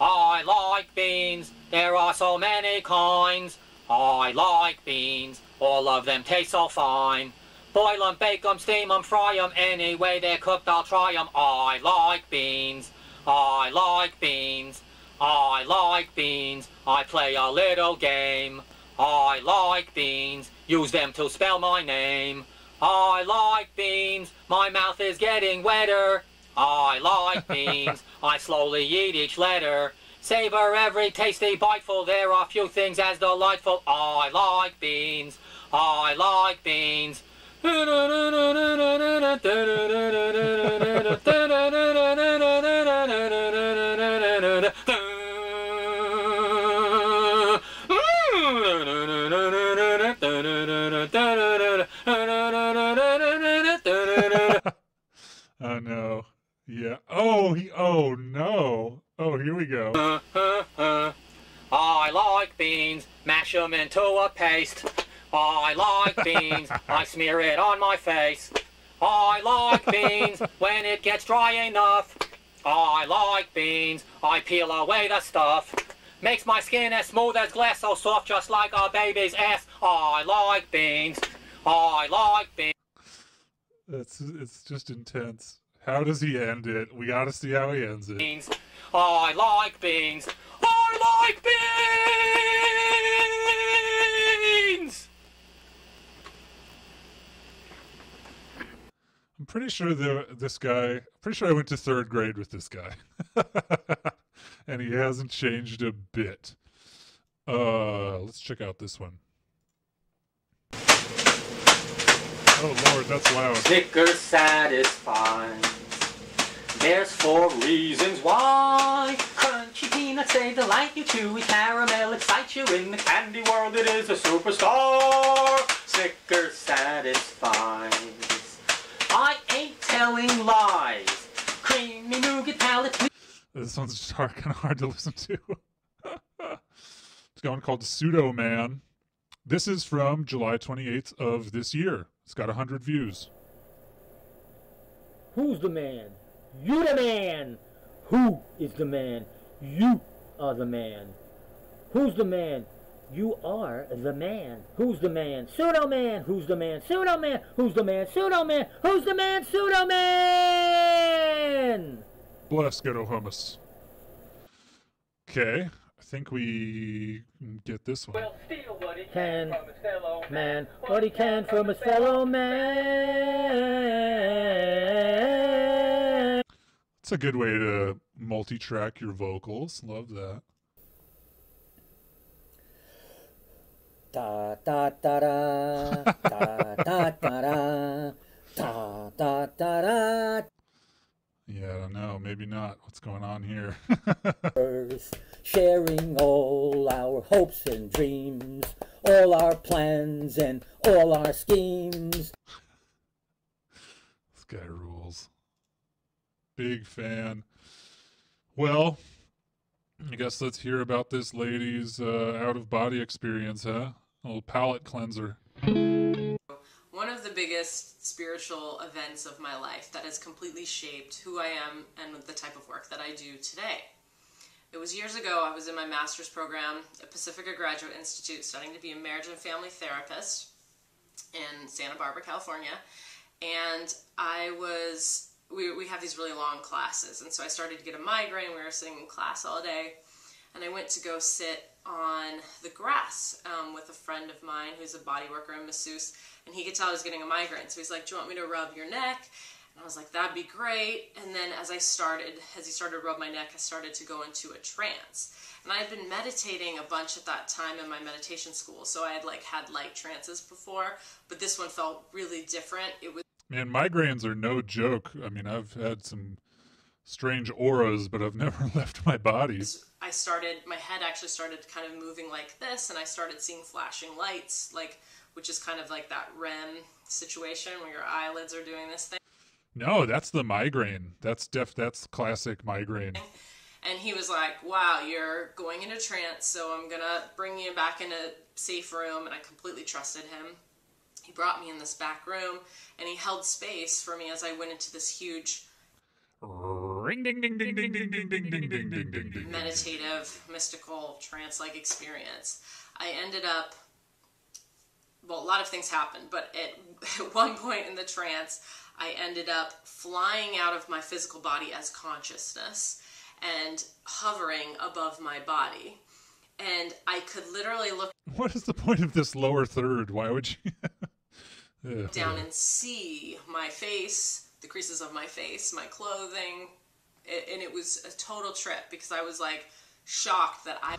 I like beans, there are so many kinds. I like beans, all of them taste so fine. Boil 'em, bake 'em, steam 'em, fry 'em, any way they're cooked I'll try 'em. I like beans, I like beans, I like beans, I play a little game. I like beans, use them to spell my name. I like beans, my mouth is getting wetter. I like beans, I slowly eat each letter. Savor every tasty biteful, there are few things as delightful. I like beans, I like beans. Oh no. Yeah. Oh no. Oh, here we go. I like beans, mash 'em into a paste. I like beans, I smear it on my face. I like beans, when it gets dry enough. I like beans, I peel away the stuff. Makes my skin as smooth as glass, so soft just like a baby's ass. I like beans, I like beans. It's just intense. How does he end it? We gotta see how he ends it. I like beans, I like beans! I'm pretty sure I went to 3rd grade with this guy. And he hasn't changed a bit. Let's check out this one. Oh Lord, that's loud. Snickers satisfies. There's 4 reasons why. Crunchy peanuts, they delight you. Chewy caramel excites you. In the candy world, it is a superstar. Snickers satisfies. I ain't telling lies. Creamy nougat palate. This one's just kind of hard to listen to. It's one called Pseudo Man. This is from July 28th of this year. It's got 100 views. Who's the man? You the man! Who is the man? You are the man. Who's the man? You are the man. Who's the man? Pseudo man! Who's the man? Pseudo man! Who's the man? Pseudo man! Who's the man? Pseudo man! Bless ghetto hummus. Okay, I think we get this one. Can man what he can from his fellow man. It's a good way to multi-track your vocals. Love that. Da da da da da da da da da da da. Yeah, I don't know. Maybe not. What's going on here? Sharing all our hopes and dreams, all our plans and all our schemes. This guy rules. Big fan. Well, I guess let's hear about this lady's out-of-body experience, huh? A little palate cleanser. One of the biggest spiritual events of my life that has completely shaped who I am and the type of work that I do today. It was years ago. I was in my master's program at Pacifica Graduate Institute studying to be a marriage and family therapist in Santa Barbara, California. And we have these really long classes. And so I started to get a migraine. We were sitting in class all day. And I went to go sit on the grass with a friend of mine who's a body worker and masseuse. And he could tell I was getting a migraine. So he's like, do you want me to rub your neck? And I was like, that'd be great. And then as he started to rub my neck, I started to go into a trance. And I had been meditating a bunch at that time in my meditation school. So I had had light trances before, but this one felt really different. It was Man, migraines are no joke. I mean, I've had some strange auras, but I've never left my body. My head actually started kind of moving like this, and I started seeing flashing lights, which is kind of like that REM situation where your eyelids are doing this thing. No, that's the migraine. That's classic migraine. And he was like, wow, you're going into trance, so I'm going to bring you back in a safe room, and I completely trusted him. He brought me in this back room, and he held space for me as I went into this huge ring ding ding ding ding ding ding ding ding ding ding ding meditative, mystical, trance-like experience. I ended up, well, a lot of things happened, but at one point in the trance, I ended up flying out of my physical body as consciousness and hovering above my body. And I could literally look... What is the point of this lower third? Why would you... down and see my face, the creases of my face, my clothing, and it was a total trip because I was shocked that I...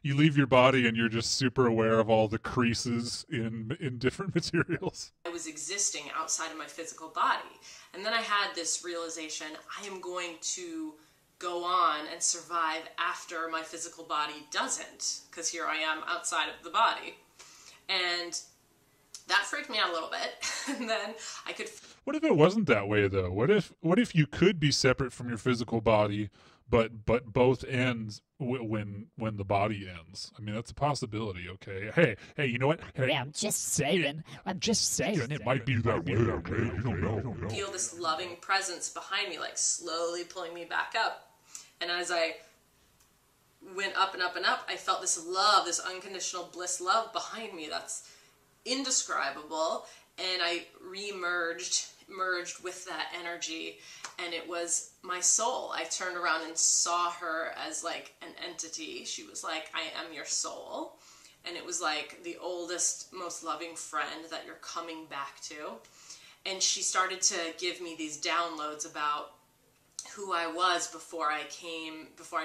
You leave your body and you're just super aware of all the creases in different materials. I was existing outside of my physical body. And then I had this realization, I am going to go on and survive after my physical body doesn't, because here I am outside of the body. And that freaked me out a little bit. And then I could... What if it wasn't that way, though? What if you could be separate from your physical body, but both ends when the body ends? I mean, that's a possibility, okay? Hey, you know what? Hey, I'm just saying. It might be that way, okay? You don't know. Feel this loving presence behind me, slowly pulling me back up. And as I went up and up and up, I felt this love, this unconditional bliss love behind me that's indescribable. And I merged with that energy, and it was my soul. I turned around and saw her as an entity. She was like, I am your soul. And it was the oldest, most loving friend that you're coming back to. And she started to give me these downloads about who I was before I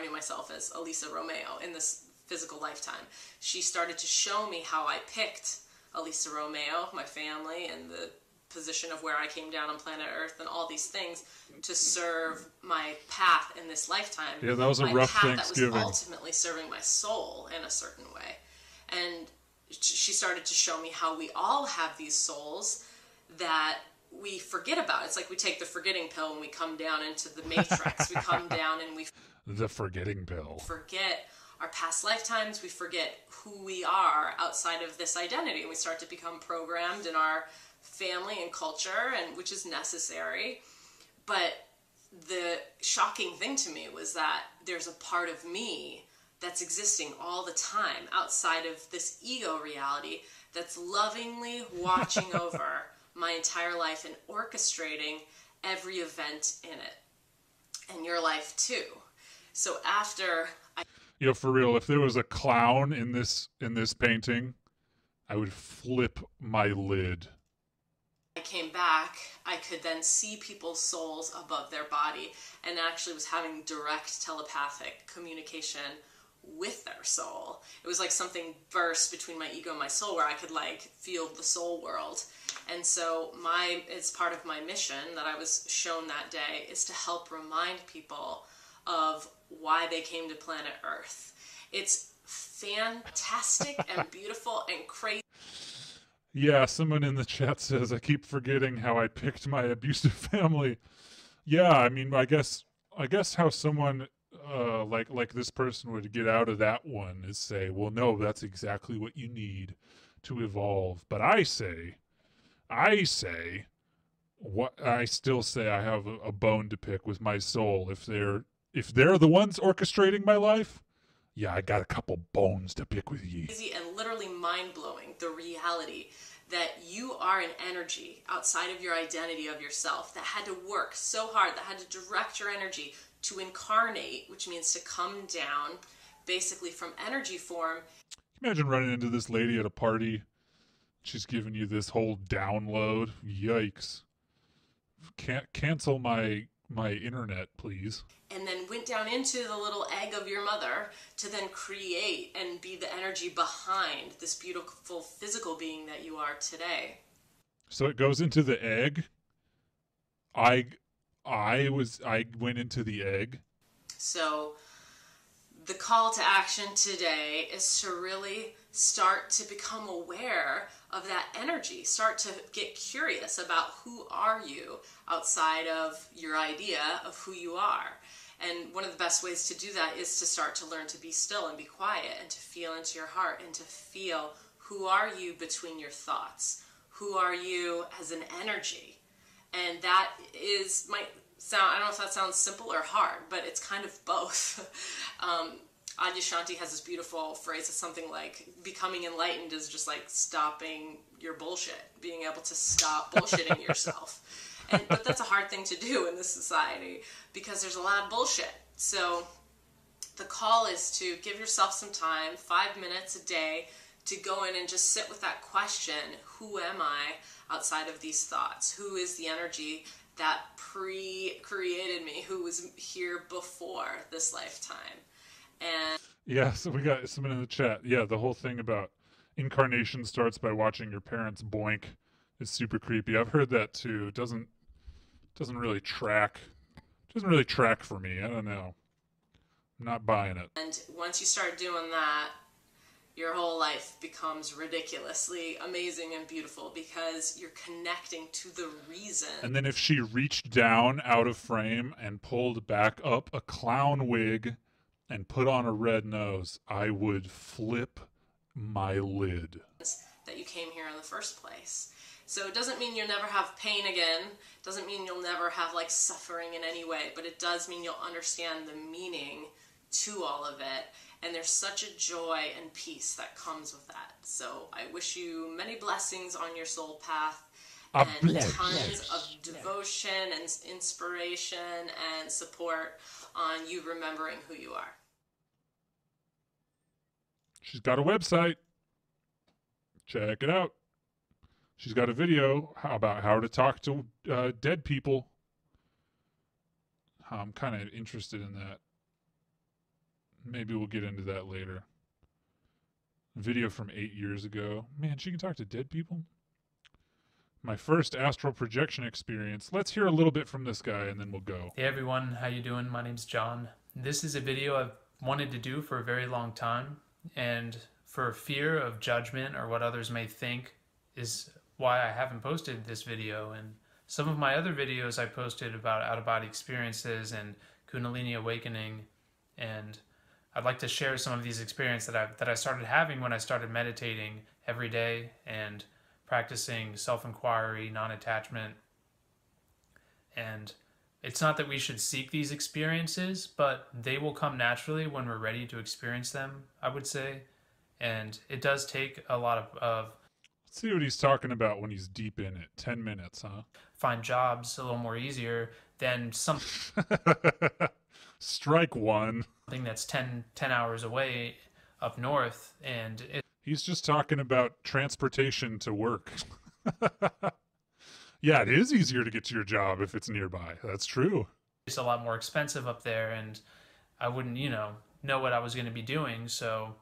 knew myself as Elisa Romeo in this physical lifetime. She started to show me how I picked Elisa Romeo, my family, and the position of where I came down on planet Earth and all these things to serve my path in this lifetime. Yeah, that was a rough Thanksgiving. That was ultimately serving my soul in a certain way. And she started to show me how we all have these souls that we forget about. It's like we take the forgetting pill when we come down into the matrix. We come down and we... The forgetting pill. Forget our past lifetimes. We forget who we are outside of this identity. And we start to become programmed in our family and culture, and which is necessary. But the shocking thing to me was that there's a part of me that's existing all the time outside of this ego reality that's lovingly watching over my entire life and orchestrating every event in it, and your life too. So after for real, if there was a clown in this painting, I would flip my lid. I came back, I could then see people's souls above their body, and actually was having direct telepathic communication with their soul. It was like something burst between my ego and my soul where I could feel the soul world. And so it's part of my mission that I was shown that day is to help remind people of why they came to planet Earth. It's fantastic and beautiful and crazy. Yeah, someone in the chat says, I keep forgetting how I picked my abusive family. Yeah, I mean, I guess how someone like this person would get out of that one is say, well, no, that's exactly what you need to evolve. But I say, what I still say I have a bone to pick with my soul. If they're the ones orchestrating my life, yeah, I got a couple bones to pick with ye. Crazy and literally mind-blowing, the reality that you are an energy outside of your identity of yourself that had to work so hard, that had to direct your energy to incarnate, which means to come down basically from energy form. Imagine running into this lady at a party. She's giving you this whole download. Yikes. Can't cancel my internet, please. And then went down into the little egg of your mother to then create and be the energy behind this beautiful physical being that you are today. So it goes into the egg. I went into the egg. So the call to action today is to really start to become aware of that energy. Start to get curious about who are you outside of your idea of who you are. And one of the best ways to do that is to start to learn to be still and be quiet and to feel into your heart and to feel who are you between your thoughts. Who are you as an energy? And that might sound, I don't know if that sounds simple or hard, but it's kind of both. Adyashanti has this beautiful phrase. It's something like, becoming enlightened is just like stopping your bullshit, being able to stop bullshitting yourself. But that's a hard thing to do in this society because there's a lot of bullshit. So the call is to give yourself some time, 5 minutes a day, to go in and just sit with that question, who am I outside of these thoughts? Who is the energy that pre-created me, who was here before this lifetime? And yeah, so we got someone in the chat. Yeah, the whole thing about incarnation starts by watching your parents boink is super creepy. I've heard that too. It doesn't really track. Doesn't really track for me. I don't know. I'm not buying it. And once you start doing that, your whole life becomes ridiculously amazing and beautiful because you're connecting to the reason. And then if she reached down out of frame and pulled back up a clown wig and put on a red nose, I would flip my lid. That you came here in the first place. So it doesn't mean you'll never have pain again. It doesn't mean you'll never have like suffering in any way, but it does mean you'll understand the meaning to all of it. And there's such a joy and peace that comes with that. So I wish you many blessings on your soul path and tons of devotion and inspiration and support on you remembering who you are. She's got a website. Check it out. She's got a video about how to talk to dead people. I'm kind of interested in that. Maybe we'll get into that later. A video from 8 years ago. Man, she can talk to dead people? My first astral projection experience. Let's hear a little bit from this guy and then we'll go. Hey everyone, how you doing? My name's John. This is a video I've wanted to do for a very long time, and for fear of judgment or what others may think is why I haven't posted this video. And some of my other videos I posted about out-of-body experiences and Kundalini awakening, and I'd like to share some of these experiences that I started having when I started meditating every day and practicing self-inquiry, non-attachment. And it's not that we should seek these experiences, but they will come naturally when we're ready to experience them, I would say. And it does take a lot of Let's see what he's talking about when he's deep in it. 10 minutes, huh? Find jobs a little more easier than something. Strike one. Something that's 10 hours away up north, and he's just talking about transportation to work. Yeah, it is easier to get to your job if it's nearby. That's true. It's a lot more expensive up there, and I wouldn't, know what I was going to be doing. So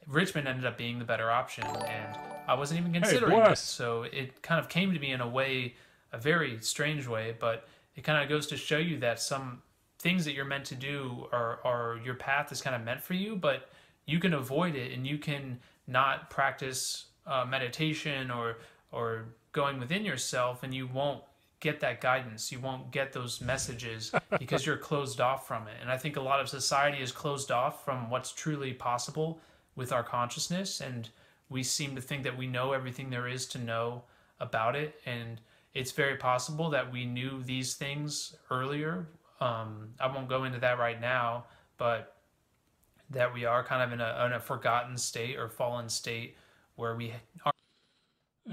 Richmond ended up being the better option, and I wasn't even considering it. So it kind of came to me in a way, a very strange way, but it kind of goes to show you that some things that you're meant to do, or your path is kind of meant for you, but you can avoid it, and you can not practice meditation or going within yourself, and you won't get that guidance. You won't get those messages because you're closed off from it. And I think a lot of society is closed off from what's truly possible with our consciousness, and we seem to think that we know everything there is to know about it. And it's very possible that we knew these things earlier. I won't go into that right now, but that we are kind of in a forgotten state or fallen state where we are.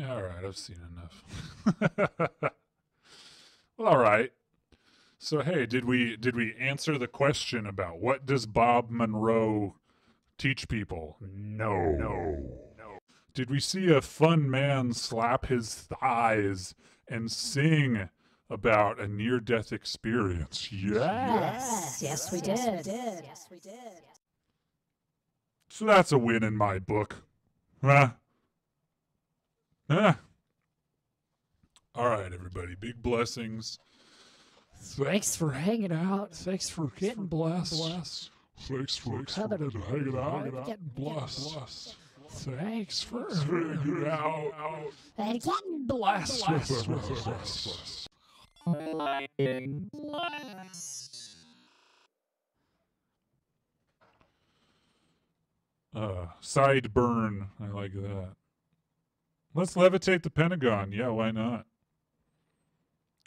All right, I've seen enough. Well, all right. So hey, did we answer the question about what does Bob Monroe teach people? No. Did we see a fun man slap his thighs and sing about a near-death experience? Yes. Yes, we did. Yes, we did. So that's a win in my book. Huh? Huh? All right, everybody. Big blessings. Thanks for hanging out. Thanks for getting blessed. Thanks for hanging out. Getting blessed. Thanks for Hanging out. and getting blessed. Sideburn. I like that. Let's levitate the Pentagon. Yeah, why not?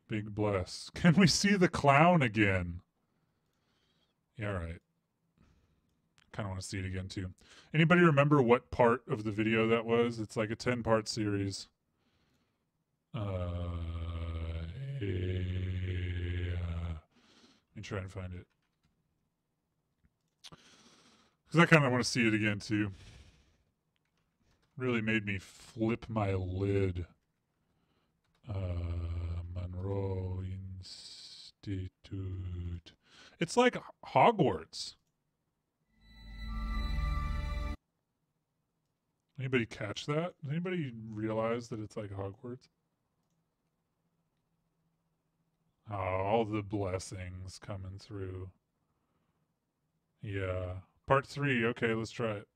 Big bless. Can we see the clown again? Yeah, all right. Kind of want to see it again, too. Anybody remember what part of the video that was? It's like a 10-part series. Let me try and find it. Because I kind of want to see it again, too. Really made me flip my lid. Monroe Institute. It's like Hogwarts. Anybody catch that? Does anybody realize that it's like Hogwarts? Oh, all the blessings coming through. Yeah. Part 3. Okay, let's try it.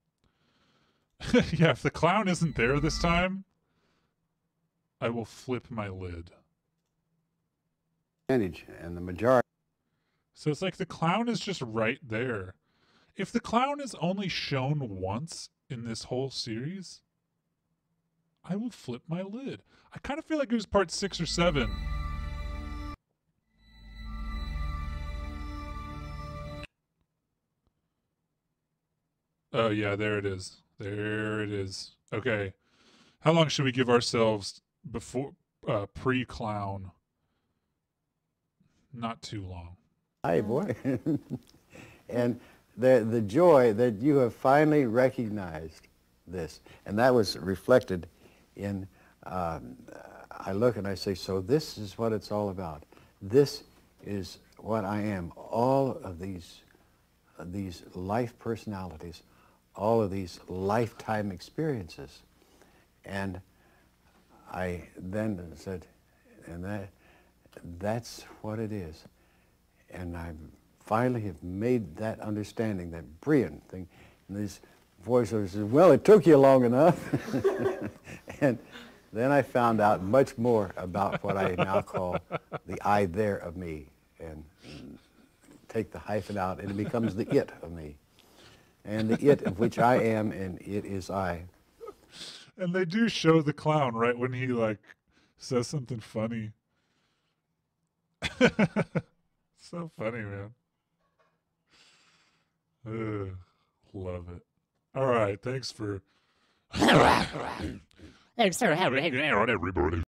Yeah, if the clown isn't there this time, I will flip my lid. And the majority. So it's like the clown is just right there. If the clown is only shown once in this whole series, I will flip my lid. I kind of feel like it was part 6 or 7. Oh, yeah, there it is. There it is. Okay. How long should we give ourselves before pre-clown? Not too long. Hi, boy. And the joy that you have finally recognized this, and that was reflected in, I look and I say, so this is what it's all about. This is what I am. All of these life personalities, all of these lifetime experiences. And I then said, and that's what it is. And I finally have made that understanding, that brilliant thing. And this voiceover says, well, it took you long enough. And then I found out much more about what I now call the I there of me. And take the hyphen out, and it becomes the it of me. And the it of which I am, and it is I. And they do show the clown right when he like says something funny. So funny, man. Ugh, love it. All right, thanks for Thanks for having me. everybody.